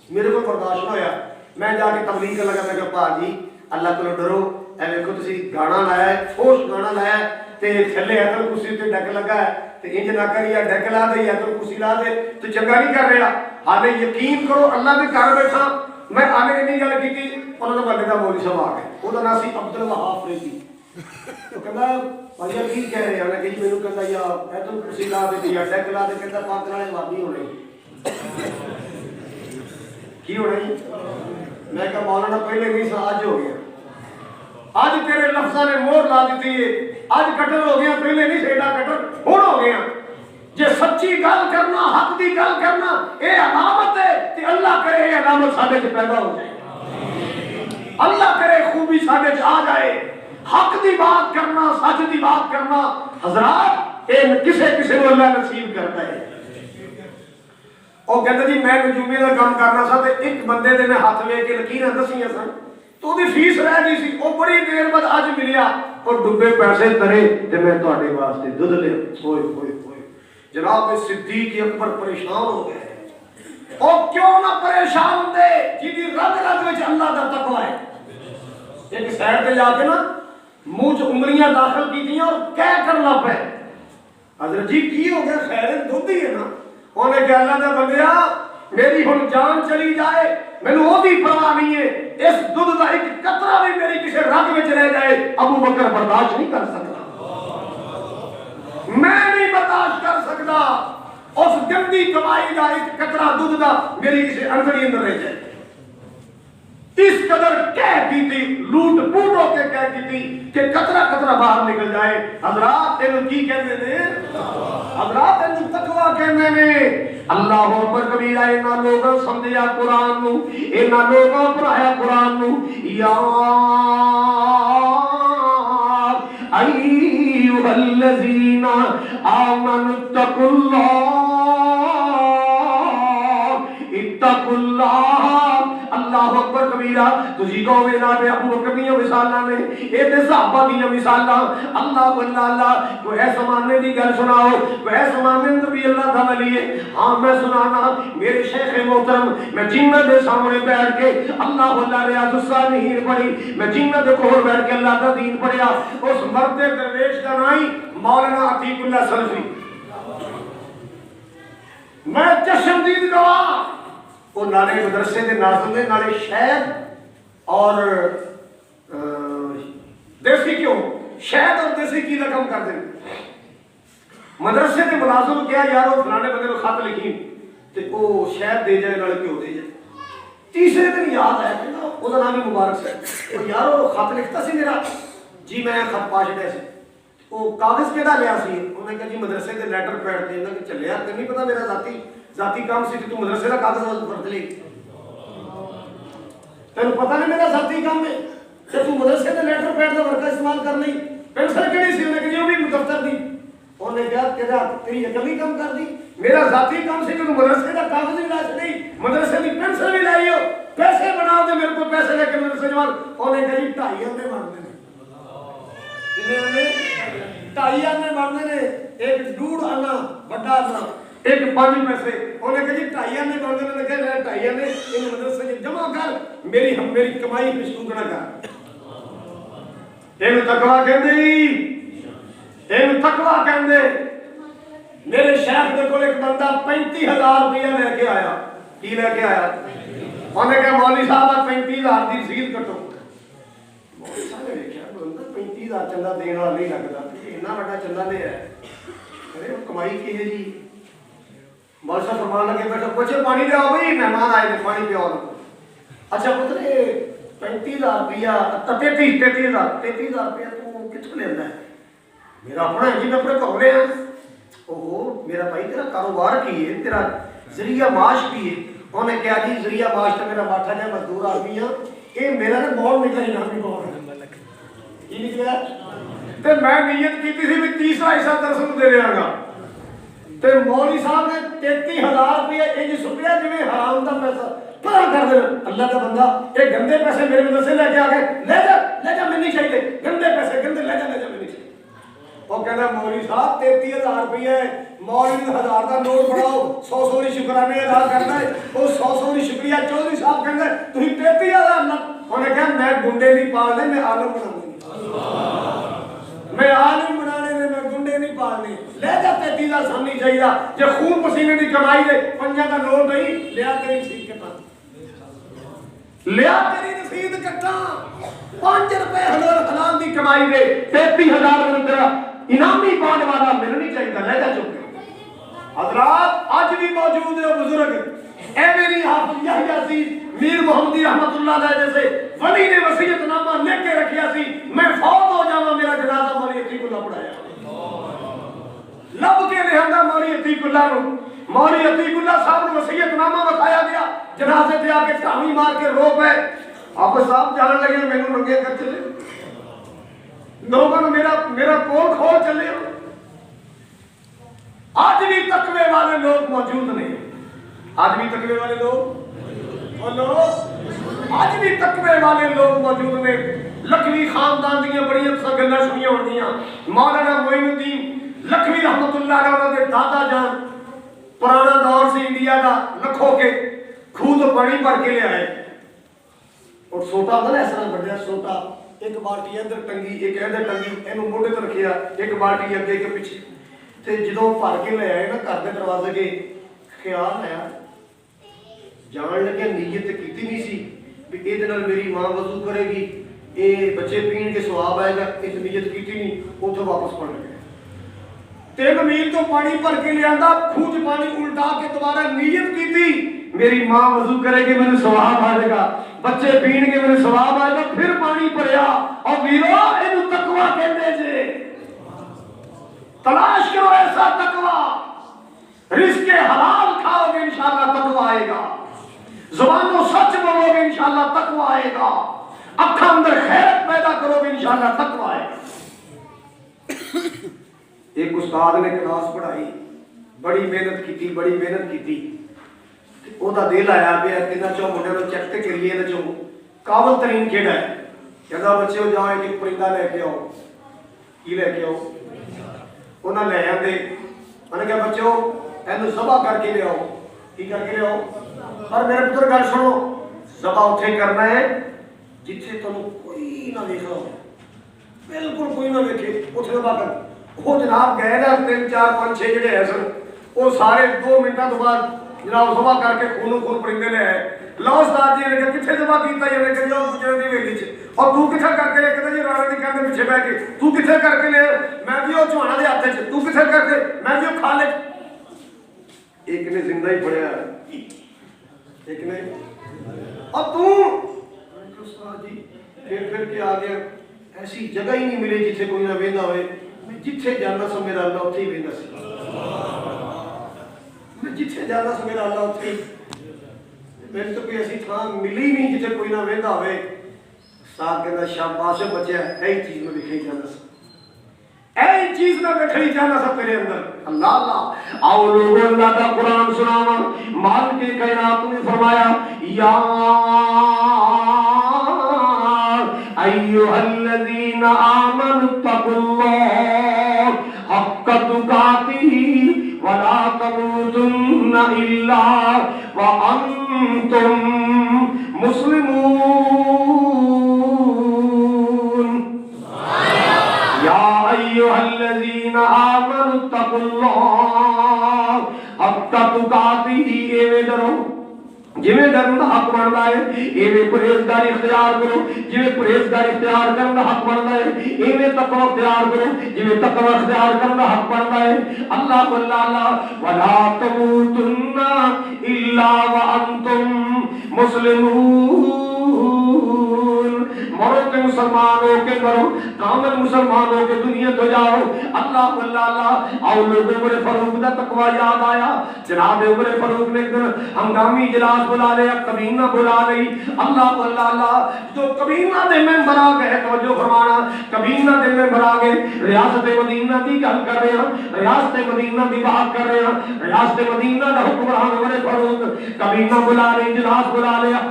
S2: میرے کو برداشت ہویا میں جا کے تبلیغ کر لگا میں کہ پا جی اللہ کو ڈرو اے دیکھو تسی گانا لایا ہے خوش گانا لایا ہے تے تھلے ہے تو کرسی تے ڈک لگا ہے تے انج نہ کریا ڈک لا دے یا تو کرسی لا دے تو چنگا نہیں کر رہا حالے یقین کرو اللہ دے گھر بیٹھا میں آنے نہیں گل کیتی انہاں نے بندے دا مولوی صاحب آ گئے او دا نام سی عبد الوہاب فریدی تو کہنا بھائی کی کہہ رہے ہیں کہ میرے کہتا یا ایتم کرسی لا دے یا ڈیک لا دے کہتا پاک والے وادی ہونے کی ہونا ہی میں کہا مولانا پہلے نہیں سا آج ہو گیا آج تیرے لفظاں نے مور لا دیتی ہے آج کٹر ہو گیا پہلے نہیں سیڈا کٹر ہون ہو گیا جے سچی گل کرنا حق دی گل کرنا اے علامت ہے کہ اللہ کرے اے علامت ساڈے وچ پیدا ہو جائے اللہ کرے خوبی ساڈے وچ آ جائے حق دی بات کرنا سچ دی بات کرنا حضرات اے کسے کسے کو اللہ نصیب کرتا ہے او کہندا جی میں نجومی دا کام کرنا سا تے ایک بندے دے میں ہاتھ وے کے لکیراں دسیاں سن تو دی فیس رہ گئی سی او بڑی دیر بعد اج ملیا اور ڈبے پیسے ترے تے میں تواڈے واسطے دودھ لے اوئے اوئے اوئے جناب صدیق اکبر پریشان ہو گئے اور کیوں نہ پریشان ہوندے جی دی رگ رگ وچ اللہ دا تقوی ہے ایک سائڈ تے جا کے نا منہ چ انگلیاں داخل کیتیاں اور کہہ کر لا پے حضرت جی کی ہو گیا خیر دودھ ہی ہے نا انہیں کہ اللہ دا بندیا میری ہن جان چلی جائے مینوں او دی پرواہ نہیں ہے اس دودھ دا ایک قطرہ بھی میری کسی رگ وچ رہ جائے ابو بکر برداشت نہیں کر سکتا میں نہیں برداشت کر سکتا اس گندی کمائی دا ایک قطرہ دودھ دا میری کسی انگلی اندر رہ جائے اس قدر کہہ کی تھی لوٹ پوٹ ہو کے کہہ کی تھی کہ قطرہ قطرہ باہر نکل جائے حضرات انہوں کی کہنے نے حضرات انہوں تقوی کہنے نے اللہ اکبر کبیرہ انہاں لوگوں سمجھیا قرآن نو انہاں لوگوں پڑھایا قرآن نو یا ایوہ الذین آمنوا اتقوا اللہ اللہ اکبر کبیرہ تسی کہو گے جناب ابو بکر دیاں مثالاں نے اے تے صحابہ دیاں مثالاں اللہ اللہ کوئی ایسا زمانے دی گل سناؤ کوئی ایسا زمانے اندر بھی اللہ دا ولی ہے ہاں میں سنانا میرے شیخ محترم میں جنہ دے سامنے بیٹھ کے اللہ ریاض الصالحین پڑھی میں جنہ دے کول بیٹھ کے اللہ دا دین پڑھیا اس مرد درویش دا نام مولانا عتیق اللہ سلفی میں چشمدید گواہ وہ نالے مدرسے دے ناظم نے نالے شہد اور دیسی کیوں شہد اور دیسی کی رقم کر دیں مدرسے دے ملازم کیا یارو فلانے بندے کو خط لکھی تے او شہد دے جائے نالے کیوں دے جائے تیسرے دن یاد ہے کہ او دا نام مبارک سے یارو خط لکھتا سی میرا جی میں خط پاش دے سی او کاغذ کیڑا لیا سی انہوں نے کہا جی مدرسے دے لیٹر پیڈ دے کہ چلے یار تینوں پتہ میرا ذاتی کام سی تو مدرسے کا کاغذ فرد لے تینوں پتہ نہیں میرا ذاتی کام ہے کہ تو مدرسے کے لیٹر پیڈ کا ورقہ استعمال کر لی پینسل کیڑی سی انہیں کہ جو بھی دفتر دی انہوں نے کہا تیری عقل ہی کم کر دی میرا ذاتی کام سی کہ تو مدرسے کا کاغذ بھی لا چڑی مدرسے کی پینسل بھی لائی ہو پیسے بناؤ دے میرے کو پیسے لے کے مدرسے جوان انہوں نے کہا جی 2.5 آنے مارنے نے 2.5 آنے مارنے نے ایک 1.5 آنا بڑا آنا ایک 5 پیسے انہیں کہا جی 2.5 آنے مارنے نے کہا 2.5 آنے ان مدرسے جمع کر میری کمائی پشتوکنا کر این تقوی کہندے میرے شیخ دے کول ایک بندہ 35,000 روپیہ لے کے آیا کی لے کے آیا انہیں کہا مولوی صاحب 35,000 دی رسید کٹو مولوی صاحب نے کہا بندہ 35,000 چندہ دینا والا نہیں لگتا اتنا بڑا چندہ لے ہے ارے کمائی کی ہے جی مولوی صاحب فرمان لگے بیٹھا پوچھے پانی لے آؤ بھائی مہمان آئے نے پانی پی آؤ اچھا پتر 35,000 روپیہ 33,000 روپیہ تو کتوں لینا ہے میرا اپنا ہے جی میں اپنے گھروں لے آیا اوہ میرا بھائی تیرا کاروبار کی ہے تیرا ذریعہ معاش کی ہے انہوں نے کہا جی ذریعہ معاش تو میرا باٹھا جائے مزدور آدمی ہے یہ میرا نے بہت نکلا ہی نامی بہت یہ نکلا تو میں نیت کی تھی بھی 30 حصہ درسوں دے رہا گا تو مولوی صاحب نے 33,000 روپیہ یہ جی سپیا جی میں حرام دا پیسہ پڑا کر دے اللہ کا بندہ یہ گندے پیسے میرے مدرسے لے کے آ گئے لے جا میں نہیں چاہیے گندے پیسے گندے لے جا میں نہیں چاہیے وہ کہنا مولوی صاحب 33,000 روپیہ ہے مولوی 1000 کا نوٹ پڑھاؤ 100 دی شکرانے ادا کرنا ہے وہ 100 دی شکریہ چودھری صاحب کہنا ہے تھی 33,000 نہ انہیں کہا میں گنڈے نہیں پالنے میں عالم بنانے میں عالم بنانے میں گنڈے نہیں پالنے لے جا 33,000 سامنے چاہیے جو خون پسینے کی کمائی دے 5 کا نوٹ نہیں لیا تیری ٹھیک کے پاس لیا تیری رسید کٹا 5 روپے حلال دی کمائی دے 33,000 میں تیرا انعامی بانڈ والا ملنی چاہیے لے جا چکے حضرات آج بھی موجود ہے بزرگ اے میری حافظ یحییٰ سی میر محمدی رحمت اللہ علیہ جیسے ولی نے وصیت نامہ لکھ کے رکھیا سی میں فوت ہو جاواں میرا جنازہ مولوی عتیق اللہ پڑھایا لب کے لہندا مولوی عتیق اللہ نو مولوی عتیق اللہ صاحب نے وصیت نامہ بتایا گیا جنازے تے آ کے ٹھامی مار کے رو پے آپ صاحب جان لگے مینوں ننگے کر چلے لوگوں نے میرا کول کھول چلے آج بھی تقوی والے لوگ موجود نہیں آج بھی تقوی والے لوگ آج بھی تقوی والے لوگ موجود نے لکھوی خاندان دیاں بڑی اکثر گلاں سنیاں ہوندیاں مولانا معین الدین لکھوی رحمت اللہ علیہ انہاں دے دادا جان پرانا دور سے انڈیا دا لکھو کے کھو تو پانی بھر کے لے آئے اور سوٹا ہوتا نا اس طرح بڑھیا سوٹا ایک بالٹی ادھر ٹنگی ایک ادھر ٹنگی اینو موڈے تے رکھیا ایک بالٹی اگے ایک پیچھے تے جدوں بھر کے لے آئے نا گھر دے دروازے کے خیال آیا جان لگے نیت کیتی نہیں سی بھی اے نال میری ماں وضو کرے گی اے بچے پین کے ثواب آئے گا اس نیت کیتی نہیں اوتھے واپس پڑ گئے 3 میل تو پانی بھر کے لے آندا کھوج پانی الٹا کے دوبارہ نیت کیتی میری ماں وضو کرے گی مجھے ثواب آئے گا بچے پین کے مجھے ثواب آئے گا پھر پانی بھریا اور ویرو اینو تقوی کہندے جے تلاش کرو ایسا تقوی رزق حلال کھاؤ گے انشاءاللہ تقوی آئے گا زبانوں سچ بولو گے انشاءاللہ تقوی آئے گا اکھاں اندر خیرت پیدا کرو گے انشاءاللہ تقوی آئے گا ایک استاد نے کلاس پڑھائی بڑی محنت کیتی او دا دل آیا پیا کہ چوں منڈے نوں چیک تے کریے نا چوں قابل ترین کھیڈ ہے کہندا بچے جاؤ ایک پرندہ لے کے آؤ کی لے کے آؤ انہاں لے آندے انہاں کہا بچو اینو ذبح کر کے لے آؤ کی کر کے لے آؤ اور میرے پتر گل سنو ذبح اوتھے کرنا ہے جتھے تانوں کوئی نہ ویکھدا ہو بالکل کوئی نہ ویکھے اوتھے ذبح کر وہ جناب گئے نا 3 4 5 6 جڑے ہے سن وہ سارے 2 منٹاں تو بعد جناب ذبح کر کے خون پرندے لے آئے لو استاد جی نے کہا کتھے ذبح کیتا جی نے کہا جو گجرے دی ویلی چ اور تو کتھے کر کے لے کہندا جی رانے دی کہندے پیچھے بیٹھ کے تو کتھے کر کے لے میں جی او چوہانا دے ہاتھ وچ تو کتھے کر کے میں جی او کھالے ایک نے زندہ ہی پڑھیا ایک نے اور تو استاد جی پھر کے آ گیا ایسی جگہ ہی نہیں ملی جتھے کوئی نہ ویندا ہوئے میں جتھے جانا سو میرا اللہ اوتھے ہی ویندا سی میں جتھے جانا سو میرا اللہ اوتھے میں تو کوئی ایسی تھاں ملی نہیں جتھے کوئی نہ ویندا ہوئے استاد کہندا شاباش بچیا ایہی چیز میں لکھی جانا سا ایہی چیز میں لکھی جانا سا تیرے اندر اللہ اللہ آؤ لوگوں اللہ کا قرآن سناواں مالک کے کائنات نے فرمایا یا ایھا الذین آمنوا اتقوا اللہ حق تقاتہ ولا تموتن الا وانتم مسلمون یا ایھا الذین آمنوا اتقوا اللہ حق تقاتہ ایویں ڈرو جویں ڈرن دا حق بندا ہے ایویں پرہیزگاری اختیار کرو جویں پرہیزگاری اختیار کرن دا حق بندا ہے ایویں تقوی اختیار کرو جویں تقوی اختیار کرن دا حق بندا ہے اللہ اللہ ولا تموتن الا وانتم مسلمون مرو کہ مسلمان ہو کے مرو کامل مسلمان ہو کے دنیا تو جاؤ اللہ اللہ آؤ لوگوں عمر فاروق دا تقوی یاد آیا جناب عمر فاروق نے ہنگامی اجلاس بلا لیا کبینہ بلا لئی اللہ جو کبینہ دے ممبر آ گئے توجہ فرمانا کبینہ دے ممبر آ گئے ریاست مدینہ دی گل کر رہے ہیں ریاست مدینہ دی بات کر رہے ہیں ریاست مدینہ دا حکمران عمر فاروق کبینہ بلا لیا اجلاس بلا لیا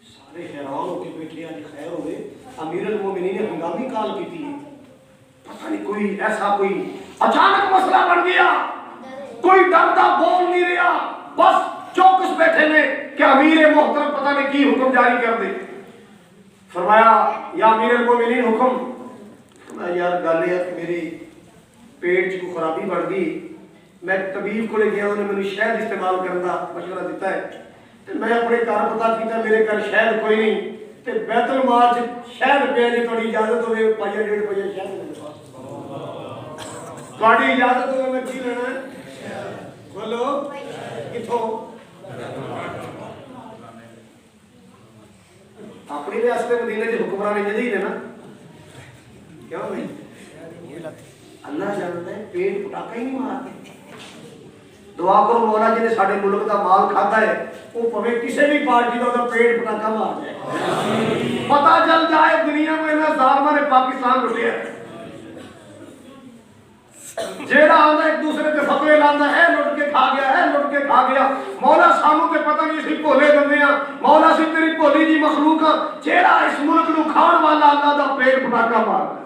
S2: سارے حیران ہو کے بیٹھے آج خیر ہوئے امیر المومنین نے ہنگامی کال کی تھی پتہ نہیں کوئی ایسا کوئی اچانک مسئلہ بن گیا کوئی ڈرتا بول نہیں رہا بس چوکس بیٹھے نے کہ امیر محترم پتہ نہیں کی حکم جاری کر دے فرمایا یا امیر المومنین حکم فرمایا یار گل ہے کہ میری پیٹ چ کو خرابی بڑھ گئی میں طبیب کو لے گیا انہوں نے مجھے شہد استعمال کرنے کا مشورہ دیتا ہے میں اپنے گھر پتا کیتا میرے گھر شہد کوئی نہیں تے بیت المال چ شہد پیا جی تھوڑی اجازت ہوے پایا 1.5 روپے شہد میرے پاس تھوڑی اجازت ہوے میں کی لینا ہے بولو کتھوں اپنی ریاست مدینے کے حکمران جدید ہے نا کیوں بھائی اللہ جانتا ہے پیٹ پٹاخا ہی نہیں مارتے دعا کرو مولا جی نے سارے ملک کا مال کھاتا ہے وہ پوے کسی بھی پارٹی کا پیٹ پٹاخا مار جائے پتا چل جائے دنیا میں ظالموں نے پاکستان لٹیا جیڑا آندا ایک دوسرے کے فتوے لاندا ہے لٹ کے کھا گیا ہے لٹ کے کھا گیا مولا سانو تے پتہ نہیں سی بھولے بندے ہاں مولا سی تیری بھولی جی مخلوق ہاں جیڑا اس ملک نو کھان والا اللہ دا پیٹ پٹاخا مار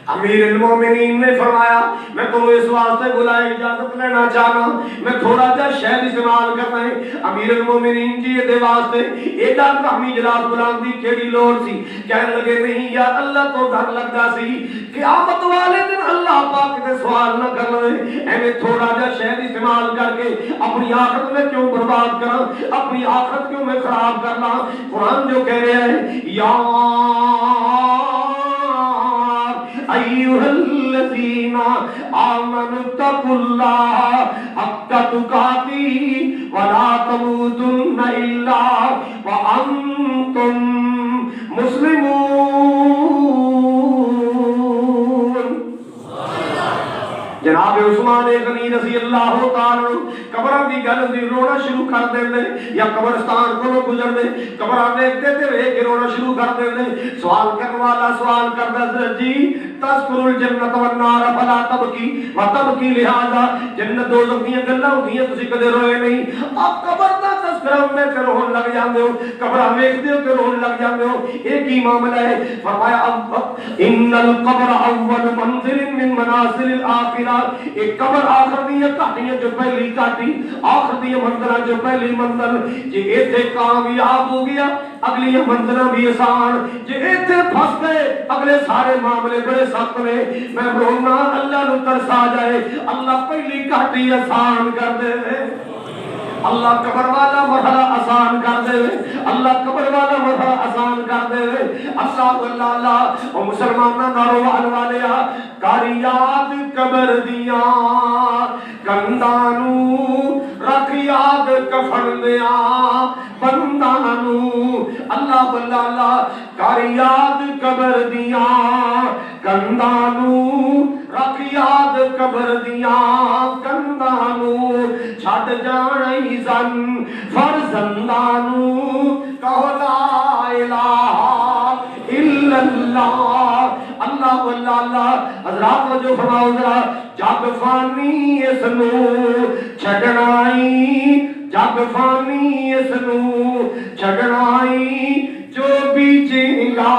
S2: امیر المومنین نے فرمایا میں تمہیں اس واسطے بلائے اجازت لینا چاہنا میں تھوڑا جا شہد استعمال کرنا ہے امیر المومنین جی یہ واسطے ایڈا کامی جلال بلان دی کیڑی لوڑ سی کہنے لگے نہیں یا اللہ تو ڈر لگتا سی قیامت والے دن اللہ پاک نے سوال نہ کرنا ہے ایویں تھوڑا جا شہد استعمال کر کے اپنی آخرت میں کیوں برباد کرنا اپنی آخرت کیوں میں خراب کرنا قرآن جو کہہ رہا ہے یا ایھا الذین آمنوا اتقوا اللہ حق تقاته ولا تموتن الا وانتم مسلمون جناب عثمان غنی رضی اللہ تعالی قبراں دی گل دی رونا شروع کر دیندے یا قبرستان کولوں گزر دے قبراں دیکھتے تے ویکھ کے رونا شروع کر دیندے سوال کرنے والا سوال کردا حضرت جی تذکر الجنت والنار فلا تبکی وتبکی لہذا جنت دوزخ دی گلاں ہوندیاں تسی کدے روئے نہیں اب قبر دا تذکرہ میں تے رون لگ جاندے ہو قبراں ویکھدے ہو تے رون لگ جاندے ہو اے کی معاملہ ہے فرمایا ان القبر اول منزل من منازل الاخرہ ایک قبر آخر دی کہانیاں جو پہلی کہانی آخر دی منزل جو پہلی منزل جے ایتھے کامیاب ہو گیا اگلی منزل بھی آسان جے ایتھے پھس گئے اگلے سارے معاملے بڑے سخت نے میں رونا اللہ نو ترسا جائے اللہ پہلی کہانی آسان کر دے اللہ قبر والا مرحلہ آسان کر دے اللہ قبر والا مرحلہ آسان کر دے اللہ اللہ او مسلماناں نارو والیا کاری یاد قبر دیاں کندانو رکھ یاد کفن دیاں بندانو اللہ اللہ کاری یاد قبر دیاں کندانو رکھ یاد قبر دیاں کندانو چھٹ جانے زن فرزندانو کہو لا الہ الا اللہ اللہ اللہ حضرات جو فرماؤ ذرا جگ فانی اس نو چھڈنائی جگ فانی اس نو چھڈنائی جو بیچیں گا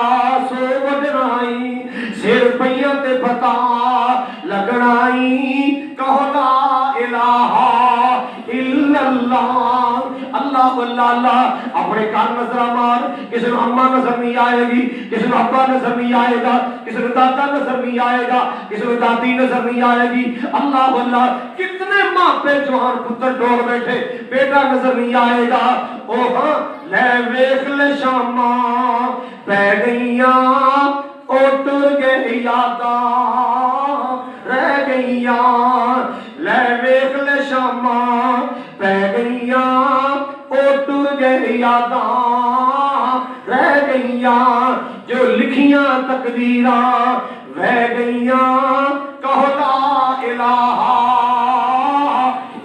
S2: سو وڈنائی سر پئیاں تے پتا لگنائی کہو لا الہ الا اللہ اللہ اللہ اپنے کان نظر مار کسی نے اماں نظر نہیں آئے گی کسی نے ابا نظر نہیں آئے گا کسی نے دادا نظر نہیں آئے گا کسی نے دادی نظر نہیں آئے گی اللہ اللہ کتنے ماں پہ جوان پتر ڈور بیٹھے بیٹا نظر نہیں آئے گا او ہاں لے ویکھ لے شاماں پہ گئیاں او ٹر گئے یاداں رہ گئیاں لے ویکھ لے شاماں پہ گئیاں او ٹر گئے یاداں رہ گئیاں جو لکھیاں تقدیراں رہ گئیاں کہو لا الہ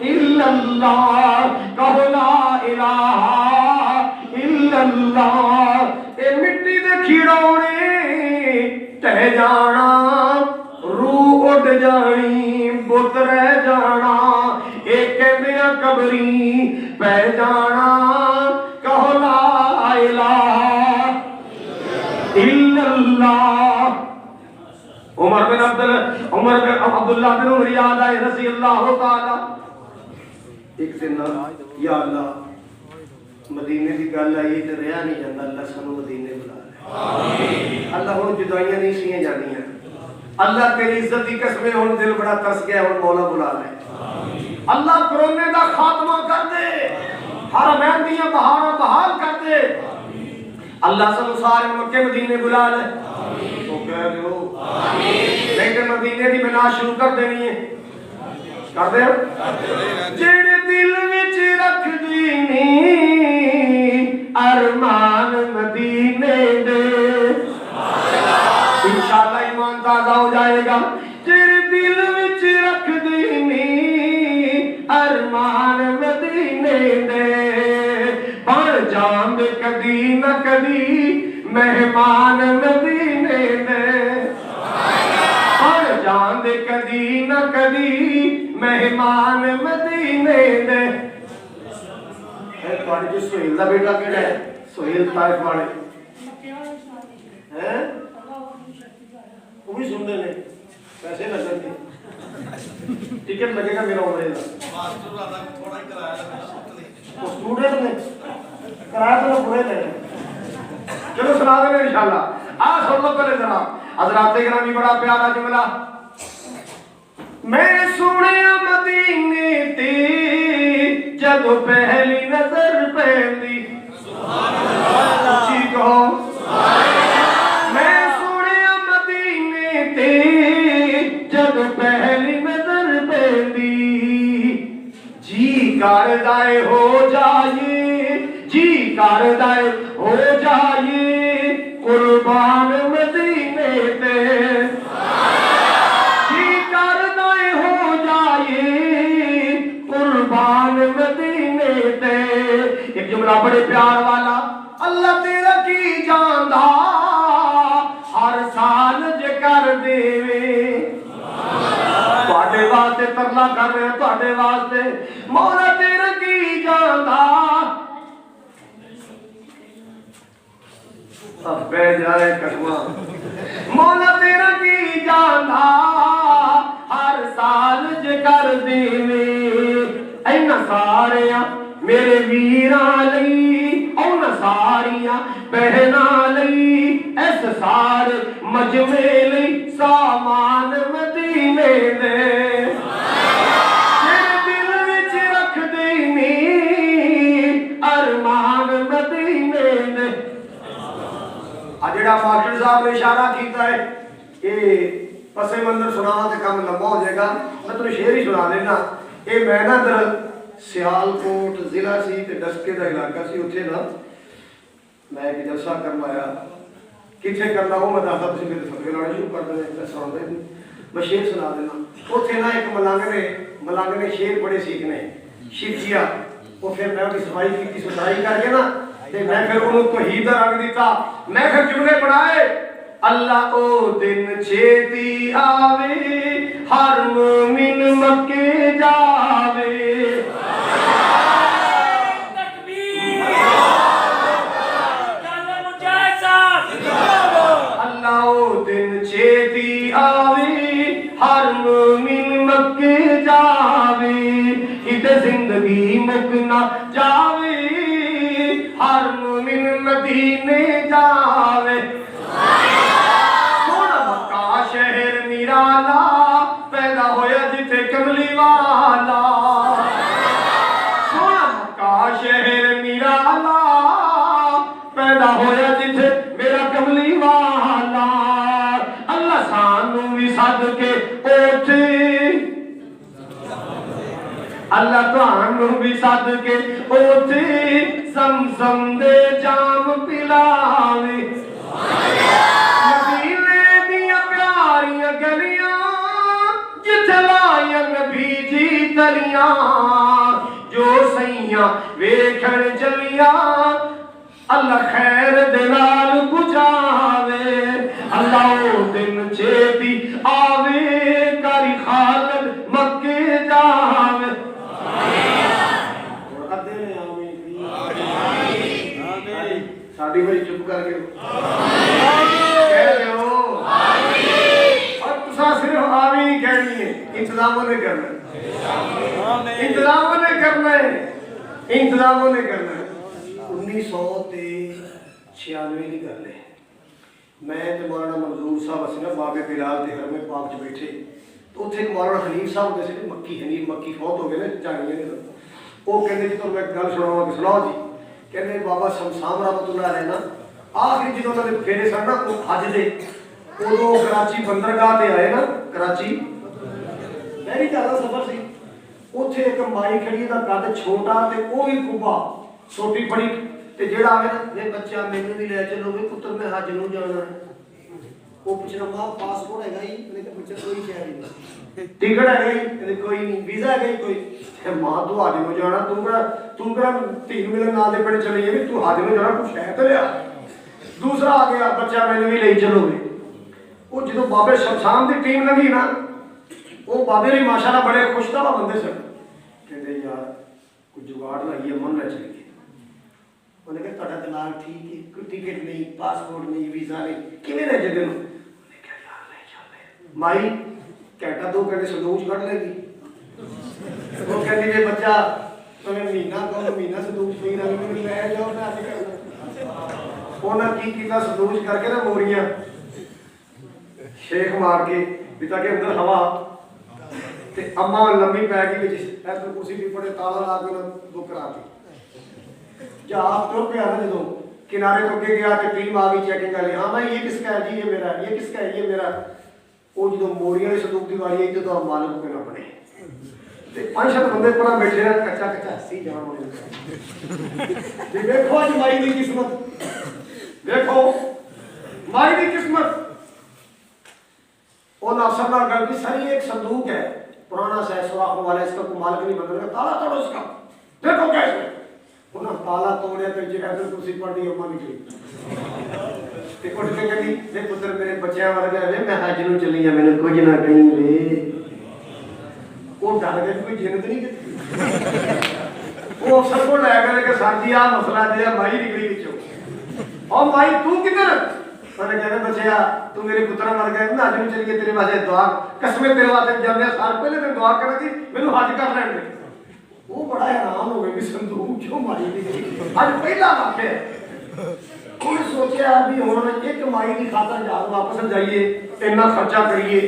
S2: الا اللہ کہو لا الہ الا اللہ اے مٹی دے کھیڑونے تہ جانا روح اڈ جانی بت رہ جانا اے کہندے قبری پہ جانا کہو لا الہ الا اللہ عمر بن عبداللہ بن عمر یاد آئے رضی اللہ تعالی ایک دن یا اللہ مدینے کی گل آئی تے رہا نہیں جاتا اللہ سانو مدینے بلا لے اللہ ہن جدائیاں نہیں سیاں جانیاں اللہ تیری عزت کی قسم ہن دل بڑا ترس گیا ہن مولا بلا لے اللہ کرونے دا خاتمہ کر دے حرمین دیاں بہاراں بحال کر دے اللہ سانو سارے مکے مدینے بلا لے تو کہہ دیو نہیں تے مدینے دی بنا شروع کر دینی ہے کر دے جڑے دل وچ رکھ دینی ارمان مدینے دے انشاءاللہ ایمان تازہ ہو جائے گا جڑے دل وچ رکھ دینی ارمان مدینے دے بن جان دے کدی نہ کدی مہمان مدینے دے بن جان دے کدی نہ کدی مہمان مدینے دے تھوڑی جی سہیل دا بیٹا کہڑا ہے سہیل طائف والے ہیں وہ بھی سننے نے پیسے لگے تھے ٹکٹ لگے گا میرا عمرے کا اسٹوڈنٹ نے کرایہ تو پورے لے چلو سنا دیں گے انشاءاللہ آ سن لو پہلے ذرا حضرات گرامی بڑا پیارا جملہ میں سنیا مدینے تے جدو پہلی نظر پہلی سبحان اللہ اچھی کہو میں سنیا مدینے تے جدو پہلی نظر پہلی جی کردائے ہو جائے جی کردائے ہو جائے قربان مدینے تے جی کردائے ہو جائے قربان مدینے تے ایک جملہ بڑے پیار والا اللہ تیرا کی جاندہ ہر سال جے کر دیوے تواڈے واسطے ترلا کر رہے ہیں تواڈے واسطے مولا تیرا کی جاندہ اب بہ جائے کٹوا مولا تیرا کی جاندہ ہر سال جے کر دیوے اینا ساریاں میرے ویراں لئی اونا ساریاں بہناں لئی ایس سارے مجمع لئی سامان مدینے دے تیرے دل وچ رکھ دینی ارمان مدینے دے جڑا ماسٹر صاحب نے اشارہ کیتا ہے کہ پس منظر سناواں تے کام لمبا ہو جائے گا میں تمہیں شعر ہی سنا دینا یہ میں نا در سیالکوٹ ضلع سی تے ڈسکے دا علاقہ سی اتھے نا میں ایک جلسہ کروایا کتنے کرنا ہوں میں دسا تسی میرے فتوے لانے شروع کر دیں میں سنا دیں میں شعر سنا دینا اتھے نا ایک ملنگ نے شعر بڑے سیکھنے شیخیا وہ پھر میں اپنی صفائی کی سچائی کر کے نا میں پھر انہوں توحید رنگ دیتا میں پھر جملے بنائے اللہ او دن چھیتی آوے ہر مومن مکے جاوے اللہ او دن چھیتی آوے ہر مومن مکے جاوے ادھر زندگی مکنا جاوے ہر مومن مدینے جاوے سونا مکہ شہر نرالا پیدا ہویا جتے کملی والا سونا مکہ شہر نرالا پیدا ہویا جتے میرا کملی والا اللہ سانو بھی صدقے اوٹھے اللہ تانوں بھی صدقے اوٹھے سمسم دے جام پلاوے مدینے دیاں پیاریاں گلیاں جتھے لائیاں نبی جی تلیاں جو سیاں ویکھن چلیاں اللہ خیر دے نال پہنچاوے اللہ او دن چھیتی آوے کاری خالد مکے جاوے ساڑھی بھائی چپ کر کے کہہ رہے ہو اور تسا صرف آمین نہیں کہنی ہے انتظاموں نے کرنا ہے انتظاموں نے کرنا ہے انتظاموں نے کرنا ہے 1996 کی گل ہے میں تے مولانا منظور صاحب اسی نا بابے بلال دے گھر میں پاک چ بیٹھے تو اتنے ایک مولانا حنیف صاحب ہوتے سے مکی حنیف مکی فوت ہو گئے نا جانیے وہ کہتے جی تمہیں ایک گل سناواں کہ سناؤ جی. کہتے بابا شمشام رحمۃ اللہ علیہ نا آخری جدوں انہوں نے پھیرے سن نا حج دے ادو کراچی بندرگاہ تے آئے نا کراچی بہت زیادہ سفر سی. اتنے ایک مائی کھڑی کا قد چھوٹا تے وہ بھی کبا چھوٹی بڑی تے جیڑا آئے نا یہ بچہ مینوں بھی لے چلو بھی پتر میں حج نوں جانا ہے. وہ پوچھنا ماں پاسپورٹ ہے ہی میں نے پوچھا کوئی شہر نہیں ٹکٹ ہے گئی کوئی نہیں ویزا ہے گئی کوئی ماں تو حج نوں جانا تو تین ملن نال دے پڑے چلے گئے تو حج نوں جانا کچھ ہے تو لیا. دوسرا آ گیا بچہ مینوں بھی لے چلو گے. وہ جدو بابے شمشام کی ٹیم لگی نا وہ بابے نے ماشاءاللہ بڑے خوش طرح بندے سن. کہتے یار کچھ جگاڑ لائیے من نہ چلے گی. انہیں کہا تھوڑا دماغ ٹھیک ہے کوئی ٹکٹ نہیں پاسپورٹ نہیں ویزا نہیں کیویں لے جائے. انہیں کہا یار لے چلے مائی گھنٹہ 2 گھنٹے سندوق کٹ لے گی. وہ کہتی جی بچہ تمہیں مہینہ سندوق پی رہا لے جاؤ میں آج کرنا. انہیں کی کیتا سندوق کر کے نا موریاں شیخ مار کے بھی تاکہ اندر ہوا تے اما لمبی پی گئی بچ ایسے کرسی بھی پڑے تالا لا کے بک کرا دی. جہاز تر پہ آنا جدو کنارے تو اگے گیا تے ٹیم آ گئی چیکنگ والی. ہاں بھائی یہ کس کا ہے جی یہ میرا یہ کس کا ہے یہ میرا. وہ جدو موریاں کی صندوق کی واری آئی تو مالک کو نہ بنے تے 5-7 بندے پڑا بیٹھے رہے کچا ہسی جان ہونے دیکھو اج مائی دی قسمت دیکھو مائی دی قسمت. اور افسر نے کہا کہ سر یہ ایک صندوق ہے پرانا سا سوراخ والا اس کا کوئی مالک نہیں بدل گا تالا توڑو اس کا دیکھو کیسے. انہوں نے تالا توڑیا تو جی ایسے کرسی پڑ دی اما نکلی تے اٹھ کے کہی دیکھ پتر میرے بچیاں ورگا ہے میں حج نوں چلی ہاں میں نے کچھ نہ کہیں وے. وہ ڈر گئے کوئی جنت نہیں کہتی. وہ افسر کو لے گئے کہ سر جی آ مسئلہ جو ہے مائی نکلی پچھوں اور مائی تو کدھر. میں نے کہا بچیا تو میرے پترا مر گئے میں حج نوں چلیے تیرے واسطے دعا قسمیں تیرے واسطے جانے سال پہلے میں دعا کرا کہ مینوں حج کر لین دے. وہ بڑا حیران ہو گئے کہ صندوق کیوں مائی دی گئی. حج پہلا واقعہ ہے. انہیں سوچا بھی ہوں ایک مائی کی خاطر جہاز واپس جائیے اتنا خرچہ کریے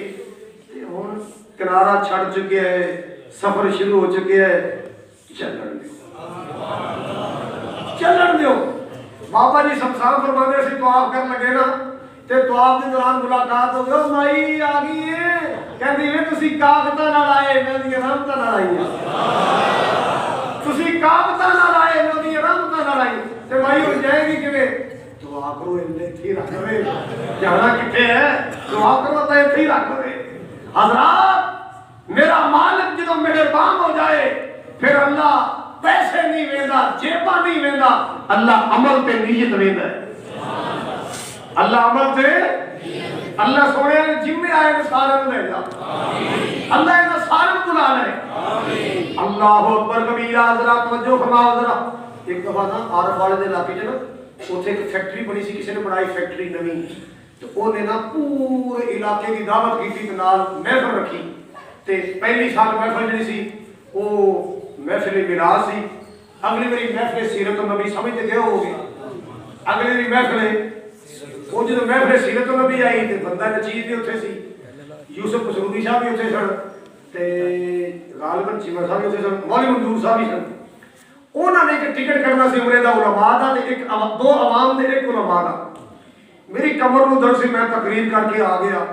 S2: ہوں کنارہ چھڑ چکے ہے سفر شروع ہو چکے ہے چلن دیو. بابا جی شمشام فرماندے سی طواف کرن لگے نا تے طواف دے دوران ملاقات ہو گئی. مائی آ گئی ہے کہندی وے تسی کاغذاں نال آئے میں دی رحمتاں نال آئی تسی کاغذاں نال آئے میں دی رحمتاں نال آئی. تے مائی ہو جائے گی کیویں دعا کرو ایندے تھی رکھ لے جانا کتے ہے دعا کرو تے تھی رکھ لے. حضرات میرا مالک جدوں مہربان ہو جائے پھر اللہ پیسے نہیں ویندا جیباں نہیں ویندا اللہ عمل تے نیت ویندا ہے. اللہ عمل تے اللہ سونے نے جمے آئے نے سارے لے جا اللہ نے سارے بلا لے. اللہ اکبر کبیرہ. ذرا توجہ فرماؤ ذرا. ایک دفعہ نا عارف والے دے علاقے چ نا اوتھے ایک فیکٹری بنی سی کسی نے بنائی فیکٹری نویں تو اونے نا پورے علاقے دی دعوت کیتی تے نال محفل رکھی تے پہلی سال محفل جڑی سی او محفل میراث سی. اگلی باری محفل سیرت النبی سمجھ تے گئے ہو گیا. اگلی باری محفل وہ جدوں محفل سیرت النبی آئی تے بندہ نچیز بھی اتنے سی یوسف مسعودی صاحب بھی اتنے سن تے غالباً چیمہ صاحب بھی اتنے سن مولوی منظور صاحب بھی سن. انہوں نے ایک ٹکٹ کرنا سی عمرے دا علماء دا تے ایک دو عوام دے ایک علماء دا. میری کمر نو درد سے میں تقریر کر کے آ گیا.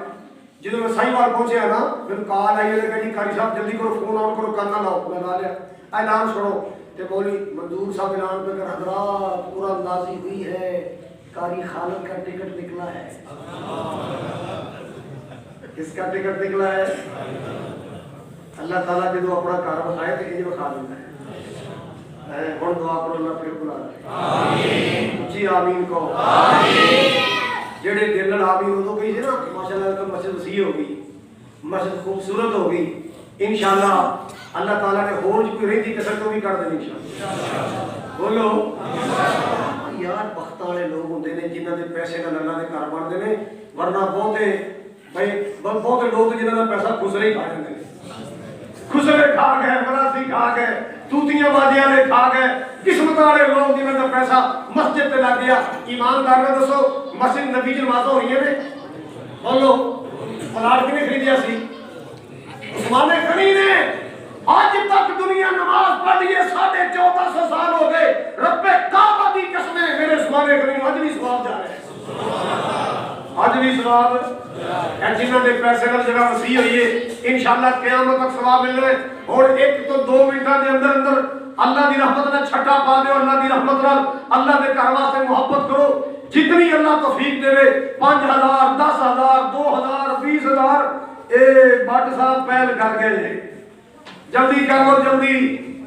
S2: جدوں میں سائی وال پہنچیا نا میرے کال آئی ہے کہ جی قاری صاحب جلدی کرو فون آن کرو کرنا لاؤ. میں لا لیا اعلان سنو تے مولوی منظور صاحب اعلان پہ کر حضرات پورا اندازی ہوئی ہے قاری خالد کا ٹکٹ نکلا ہے. کس کا ٹکٹ نکلا ہے؟ اللہ تعالیٰ جدو اپنا کار بخائے تو یہ بخا دیتا ہے. ہوں دعا کرو اللہ پھر بلا لے. جی آمین کہو. جڑے دل نال آمین ادو گئی سی نا ماشاءاللہ تو مسجد وسیع ہو گئی مسجد خوبصورت ہو گئی. انشاءاللہ اللہ تعالیٰ نے ہور کوئی رہتی کسر کو بھی کر دیں انشاءاللہ. بولو یار بخت والے لوگ ہوتے ہیں جنہوں نے پیسے کا اللہ کے گھر بنتے ہیں ورنہ بہتے بھائی بہتے لوگ جنہوں کا پیسہ خسرے ہی کھا جاتے ہیں. خسرے کھا گئے مراسی کھا گئے توتیاں بازیاں نے کھا گئے. قسمت والے لوگ جنہوں کا پیسہ مسجد پہ لگ گیا. ایماندار نے دسو مسجد نبی نماز ہو رہی ہے بولو پلاٹ کنے خریدیا سی عثمان غنی نے. آج تک دنیا نماز پڑھ لی ہے 8.5 قرآن کریم اج بھی ثواب جا رہا ہے اج بھی ثواب جنہوں نے پیسے کا جگہ وسیع ہوئی ہے انشاءاللہ قیامت تک ثواب مل رہے اور 1 تو 2 منٹوں کے اندر اندر اللہ دی رحمت نے چھٹا پا دے اور اللہ دی رحمت نال اللہ دے گھر واسطے محبت کرو جتنی اللہ توفیق دے 5000 10,000 2,000 20,000 اے بٹ صاحب پہل کر گئے جلدی کر لو جلدی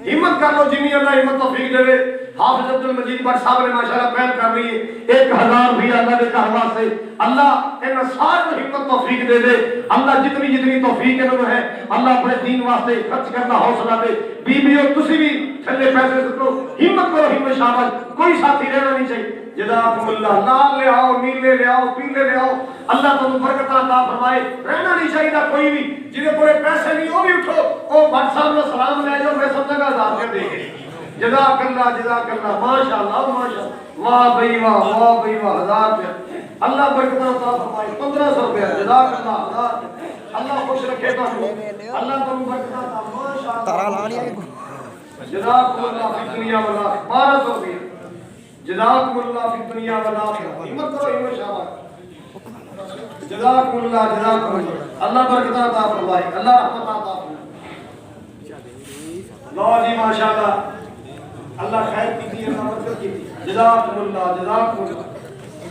S2: ہمت کر لو جنی اللہ ہمت توفیق دے حافظ عبد المجید بٹ صاحب نے ماشاءاللہ پہل کر لی ہے 1000 بھی اللہ کے گھر واسطے اللہ ان سارے ہمت توفیق دے دے اللہ جتنی توفیق انہوں ہے اللہ اپنے دین واسطے خرچ کرنا حوصلہ دے بیویوں تسی بھی تھلے پیسے دو ہمت کرو ہمت شاباش کوئی ساتھی رہنا نہیں چاہیے جزاکم اللہ لال لے آؤ نیلے لے آؤ پیلے لے آؤ اللہ تمہیں برکت عطا فرمائے رہنا نہیں چاہیے کوئی بھی جنہیں پورے پیسے نہیں وہ بھی اٹھو او بٹ صاحب نے سلام لے جاؤ میں سب جگہ ہزار کر دے گے جزاک اللہ ماشاءاللہ واہ بھائی واہ بھائی واہ 1000 روپیہ اللہ برکت عطا فرمائے 1500 روپیہ جزاک اللہ 1000 اللہ خوش رکھے تو اللہ تمہیں برکت عطا ماشاءاللہ تارا لا لیا جزاک اللہ فی دنیا والآخرہ 1200 روپیہ جزاکم اللہ فی الدنیا والآخرہ ہمت کرو ہمت شاباش جزاکم اللہ اللہ برکت عطا فرمائے اللہ رحمت عطا فرمائے لو جی ماشاءاللہ اللہ خیر کی تھی اللہ برکت کی تھی جزاکم اللہ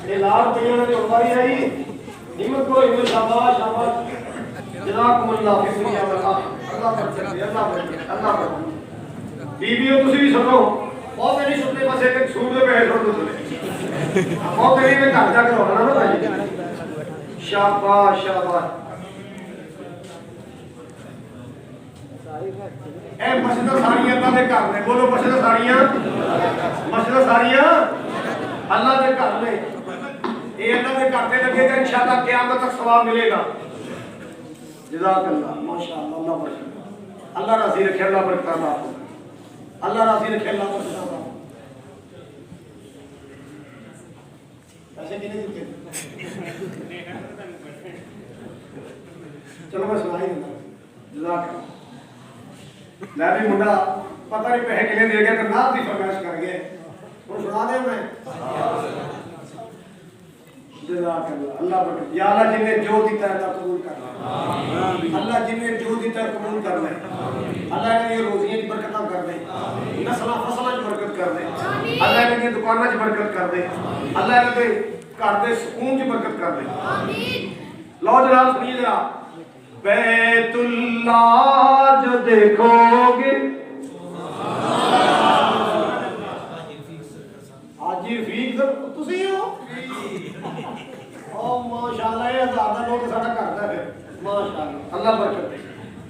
S2: یہ لال روپیہ نے ہماری آئی ہمت کرو ہمت شاباش جزاکم اللہ فی الدنیا والآخرہ اللہ برکت دے اللہ برکت بیویوں تسی بھی سنو بہت نہیں سنتے بس ایک سور دے پہلے چھوڑ دو سنے بہت نہیں میں گھر جا کے رونا نا بھائی شاباش اے مسجدہ ساریاں اللہ دے گھر نے بولو مسجدہ ساریاں اللہ دے گھر نے یہ اللہ دے گھر دے لگے گا انشاءاللہ قیامت تک ثواب ملے گا جزاک اللہ ماشاءاللہ اللہ ماشاءاللہ اللہ راضی رکھے اللہ برکت عطا فرمائے اللہ راضی رکھے اللہ برکت عطا فرمائے پیسے کتنے دیتے چلو میں سنائی دیتا جزاک اللہ میں بھی منڈا پتہ نہیں پیسے کتنے دے گیا تو نام دی فرمائش کر گئے اور سنا دیں میں جزاک اللہ اللہ برکت یا اللہ جن نے جو دیتا ہے اللہ قبول کرنا اللہ جن نے جو دیتا ہے قبول کرنا اللہ نے یہ روزیاں کی برکتاں کر دیں نسلہ فصلہ کی برکت کر دیں اللہ نے دکانہ کی برکت کر دیں اللہ نے گھر دے سکون کی برکت کر دیں لو جناب سنیے ذرا بیت اللہ جو دیکھو گے آج جی رفیق تسی ہو او ماشاءاللہ یہ ہزار دا لوگ ساڈا گھر دا ہے ماشاءاللہ اللہ برکت دے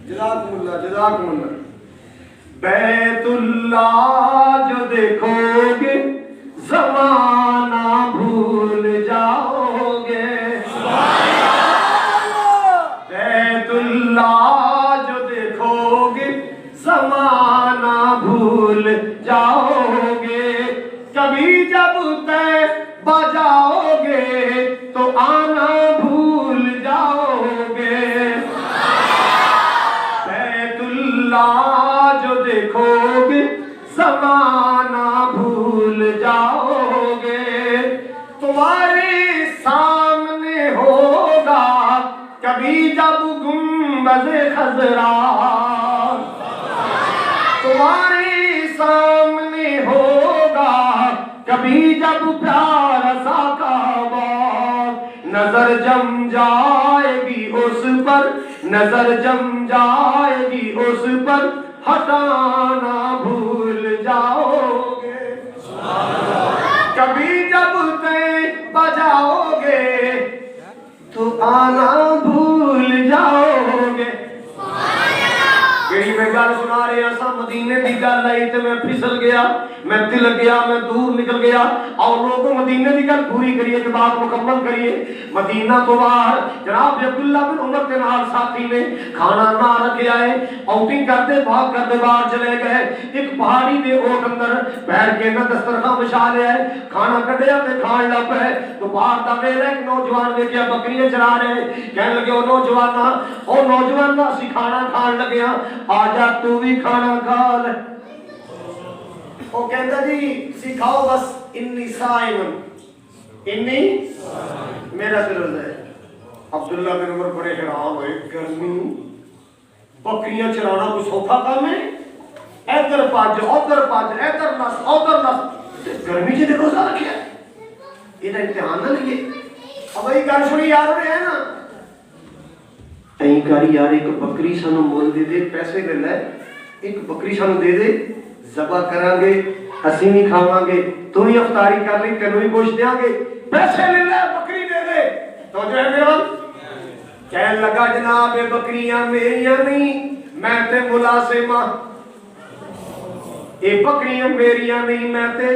S2: جزاکم اللہ بیت اللہ جو دیکھو گے زمانہ بھول جاؤ گے بیت اللہ جو دیکھو گے زمانہ بھول جاؤ گے کبھی جب تے بجاؤ گے تو آنا بھول جاؤ گے بیت اللہ جو دیکھو گے زمانہ بھول جاؤ گے تمہارے سامنے ہوگا کبھی جب گنبد خضرا تمہارے سامنے ہوگا کبھی جب پیارا سا کعبہ نظر جم جائے گی اس پر نظر جم جائے گی اس پر ہٹانا بھول جاؤ گے کبھی جب تے بجاؤ گے تو آنا بھول جاؤ گے کیڑی میں گل سنا رہے ہیں سا مدینے دی گل آئی تے میں پھسل گیا میں دل گیا میں دور نکل گیا اور لوگوں مدینے دی گل پوری کریے کہ بات مکمل کریے مدینہ تو باہر جناب عبداللہ بن عمر کے نال ساتھی نے کھانا نہ رکھے آئے آؤٹنگ کرتے بھاگ کرتے باہر چلے گئے ایک پہاڑی دے اوٹ اندر بیٹھ کے نہ دسترخوان بچھا لیا ہے کھانا کڈیا تے کھان لگ پے تو باہر دا ویلا ایک نوجوان ویکھیا بکریاں چرا رہے کہنے لگے او نوجوان اسی کھانا کھان لگے آ جا تو بھی کھانا کھا لے وہ کہتا جی سکھاؤ بس انی صائم، انی میرا دل ہے۔ عبداللہ بن عمر بڑے حیران ہوئے، گرمی بکریاں چرانا کوئی سوکھا کام ہے؟ ادھر پاج ادھر پاج ادھر نس ادھر نس، گرمی چ دیکھو سا رکھیا یہ امتحان نہ لیے۔ اب یہ گل سنی یار رہے ہیں نا کاری یار ایک بکری سانو مول دے دے، پیسے لے لے، ایک بکری سانو دے دے، ذبح کران گے، اسی بھی کھاواں گے، تو بھی افطاری کر لی، تینوں بھی گوشت دیاں گے، پیسے لے لے بکری دے دے۔ تو جو ہے میرا کہنے لگا جناب یہ بکریاں میریاں نہیں، میں تے ملازمہ، یہ بکریاں میریاں نہیں، میں تے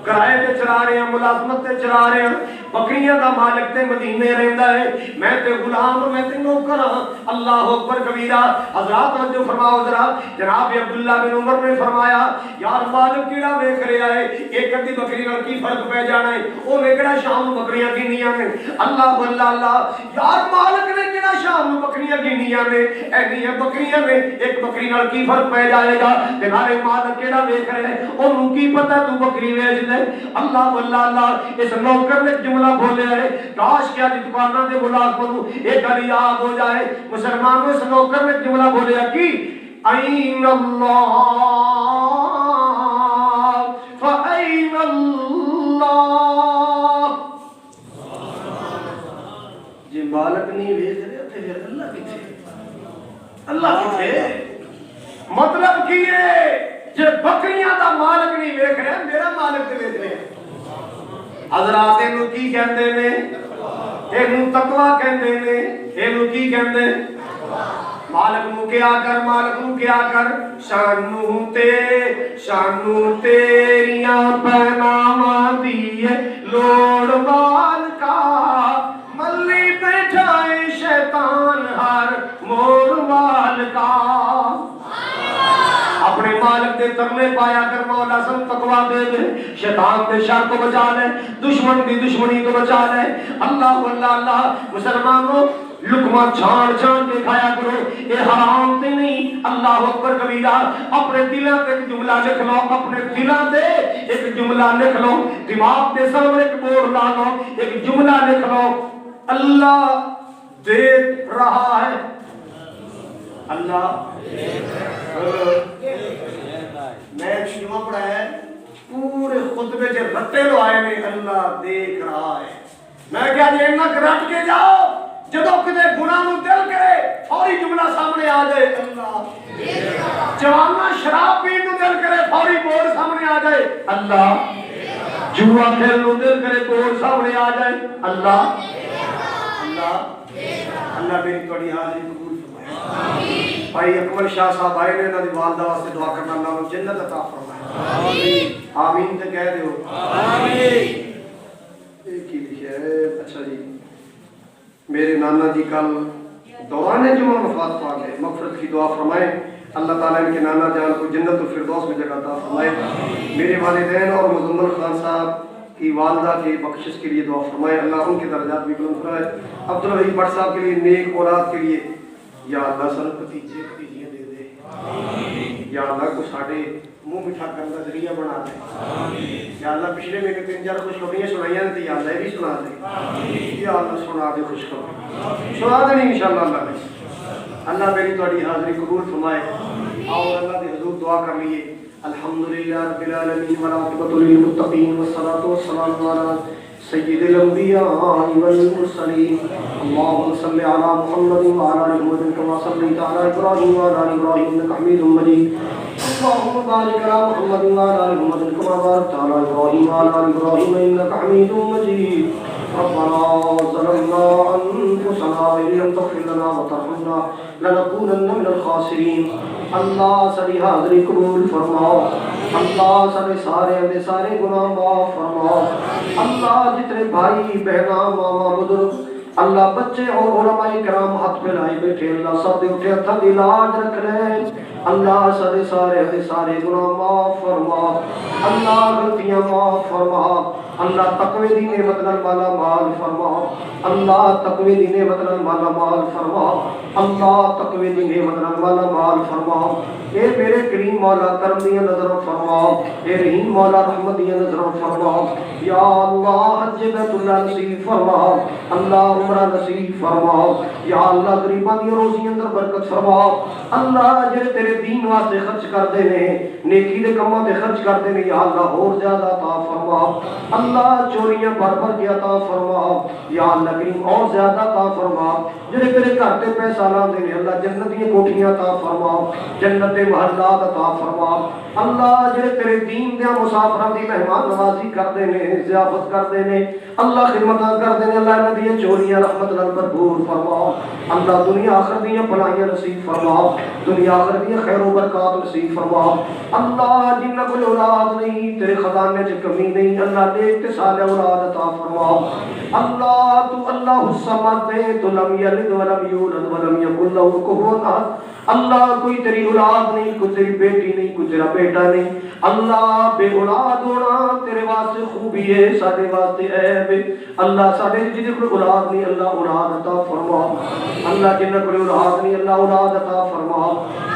S2: کرائے تے چلا رہے ہیں، ملازمت تے چلا رہے ہیں، بکریاں دا مالک تے مدینے رہندا ہے، میں تے غلام، میں تے نوکر ہاں۔ اللہ اکبر کبیرہ۔ حضرات توجہ فرماؤ ذرا، جناب عبداللہ بن عمر نے فرمایا یار مالک کیڑا ویکھ رہا ہے، ایک ادھی بکری نال کی فرق پہ جانا ہے، او نے کیڑا شام نوں بکریاں گنیاں نے، اللہ اللہ اللہ، یار مالک نے کیڑا شام نوں بکریاں گنیاں نے، اینیاں بکریاں نے، ایک بکری نال کی فرق پہ جائے گا، تے نالے مالک کیڑا ویکھ رہا ہے، اونوں کی پتہ تو بکری ویچ دے۔ اللہ اللہ اللہ، اس نوکر نے جملہ بولیا ہے، کاش کیا دکاناں دے ملازماں نوں ایک گل یاد ہو جائے، مسلمانوں اس نوکر نے جملہ بولیا کی این اللہ فَأَيْنَ اللَّهِ، جی مالک نہیں ویچ رہے تھے پھر اللہ کتھے؟ اللہ کتھے؟ مطلب کی ہے جے بکریاں دا مالک نہیں ویکھ رہا، میرا مالک تے ویکھ رہا۔ حضرات اینو کی کہندے نے؟ اینو تقوی کہندے نے۔ اینو کی کہندے؟ مالک نو کیا کر، مالک نو کیا کر، شانو تیریاں پہناواں دیے لوڑ مال کا، ملی بیٹھائے شیطان ہر موڑ مال کا۔ اپنے مالک دے ترلے پایا کر، مولا سن تقوی دے دے، شیطان دے شر کو بچا لے، دشمن دی دشمنی کو بچا لے۔ اللہ اللہ اللہ، مسلمانوں لقمہ چھان چھان کے کھایا کرو، یہ حرام تے نہیں۔ اللہ اکبر کبیرہ۔ اپنے دلاں تے ایک جملہ لکھ لو، اپنے دلاں تے ایک جملہ لکھ لو، دماغ دے سامنے ایک بورڈ لا لو، ایک جملہ لکھ لو، اللہ دیکھ رہا ہے، اللہ میں شیما پڑھا ہے پورے خطبے سے رٹے لو آئے نے، اللہ دیکھ رہا ہے۔ میں کیا جی انک رٹ کے جاؤ، جدو کتے گناہ نو دل کرے فوری جملہ سامنے آ جائے، اللہ۔ جوانا شراب پین نو دل کرے فوری بورڈ سامنے آ جائے، اللہ۔ جوا کھیل نو دل کرے بورڈ سامنے آ جائے، اللہ اللہ اللہ۔ میری توڑی حاضری قبول فرمائے۔ بھائی اکمل شاہ صاحب آئے نے، انہاں دی والدہ واسطے دعا کرنا، اللہ انہوں جنت عطا فرمائے، آمین تے کہہ دیو آمین۔ ایک ہی لکھا ہے، اچھا جی، میرے نانا جی کل دوران جمعہ وفات پا گئے، مغفرت کی دعا فرمائے، اللہ تعالیٰ ان کے نانا جان کو جنت الفردوس میں جگہ عطا فرمائے۔ میرے والدین اور مزمل خان صاحب کی والدہ کے بخشش کے لیے دعا فرمائے، اللہ ان کے درجات بھی بلند فرمائے۔ عبدالرحیم بٹ صاحب کے لیے نیک اولاد کے لیے یا اللہ سن بھتیجے بھتیجیاں دے دے، یا اللہ کو ساڈے منہ میٹھا کرنے کا ذریعہ بنا دے، یا اللہ پچھلے مہینے 3-4 خوشخبریاں سنائیاں نے، یا اللہ یہ بھی سنا دے، یا اللہ سنا دے خوشخبری، سنا دے نہیں انشاءاللہ اللہ نے۔ اللہ میری تہاڈی حاضری قبول فرمائے، اور اللہ دے حضور دعا کر لیے۔ الحمدللہ رب العالمین والعاقبۃ للمتقین والصلاۃ والسلام علی سید الانبیاء والمرسلین، اللهم صل علی محمد وعلی آل محمد کما صلیت علی ابراہیم وعلی آل ابراہیم انک حمید مجید، اللهم بارک علی محمد وعلی آل محمد کما بارکت علی ابراہیم وعلی آل ابراہیم انک حمید مجید۔ ربنا ظلمنا انفسنا وان لم تغفر لنا وترحمنا لنكونن من الخاسرین۔ اللہ ساری حاضری قبول فرماؤ، اللہ سارے گناہ معاف فرماؤ، اللہ جتنے بھائی بہناں ماما بزرگ اللہ بچے اور علماء کرام ہاتھ پھیلائے بیٹھے، اللہ سب دے اٹھے ہتھاں دی لاج رکھ لے، اللہ سارے سارے گناہ معاف فرما، اللہ غلطیاں معاف فرما، اللہ تقوی دی نعمت نال مالا مال فرما، اللہ تقوی دی نعمت نال مالا مال فرما، اللہ تقوی دی نعمت نال مالا مال فرما۔ اے میرے کریم مولا کرم دی نظر فرما، اے رحیم مولا رحمت دی نظر فرما، یا اللہ حج بیت اللہ نصیب فرما، اللہ عمرہ نصیب فرما، یا اللہ غریباں دی روزی اندر برکت فرما، اللہ جڑے تیرے دین واسطے خرچ کردے نے، نیکی دے کماں تے خرچ کردے نے، یا اللہ اور زیادہ عطا فرما، اللہ چوریاں بھر کے عطا فرما، یا اللہ کریم اور زیادہ عطا فرما، جڑے تیرے گھر تے پیسہ لاندے نے اللہ جنت دی کوٹھیاں عطا فرما، جنت دے محلات عطا فرما، اللہ جڑے تیرے دین دے مسافراں دی مہمان نوازی کردے نے، ضیافت کردے نے، اللہ خدمتاں کردے نے، اللہ انہاں دی چوریاں رحمت نال بھرپور فرما، اللہ دنیا آخرت دی بھلائیاں نصیب فرما، دنیا آخرت دی خیر و برکات نصیب فرما، اللہ جنہاں کوئی اولاد نہیں تیرے خزانے چ کمی نہیں، اللہ نیک تے صالح اولاد عطا فرما، اللہ تو اللہ الصمد ہے، تو لم یلد ولم یولد ولم یکن لہ کفوا احد، اللہ کوئی تیری اولاد نہیں، کوئی تیری بیٹی نہیں، کوئی تیرا بیٹا نہیں، اللہ بے اولاد ہونا تیرے واسطے خوبی ہے، ساڈے واسطے عیب ہے، اللہ ساڈے جدے کوئی اولاد نہیں اللہ اولاد عطا فرما، اللہ جنہ کوئی اولاد نہیں اللہ اولاد عطا فرما،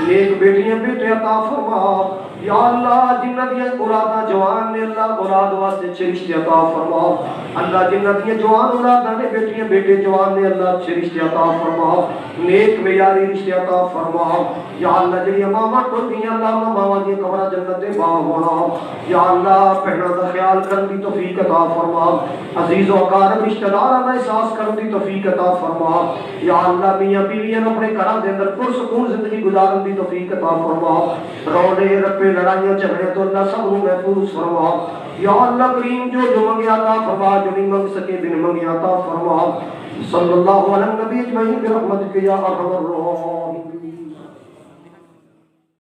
S2: نیک بیٹیاں بیٹے عطا فرما، یا اللہ جنہ دیا اولاداں جوان نے اللہ اولاد واسطے اچھے رشتے عطا فرما، اللہ جنہ دیا جوان اولاداں نے بیٹیاں بیٹے جوان نے اللہ اچھے رشتے عطا فرما، نیک معیاری رشتے عطا فرما، یا اللہ جڑی ماواں ٹردیاں اللہ ماواں دی قبراں جنت دے باغ ہونا، یا اللہ بہناں دا خیال کرن دی توفیق عطا فرما، عزیز و اقارب رشتہ داراں دا احساس کرن دی توفیق عطا فرما، یا اللہ میاں بیویاں اپنے گھراں دے اندر پرسکون زندگی گزارن دی توفیق عطا فرما، رونے رپے لڑائیاں جھگڑے تو اللہ سب کو محفوظ فرما، یا اللہ کریم جو منگیا عطا فرما، جو نہیں منگ سکے بن منگیا عطا فرما، صلی اللہ علیہ نبی اجمعین برحمتک یا ارحم الراحمین۔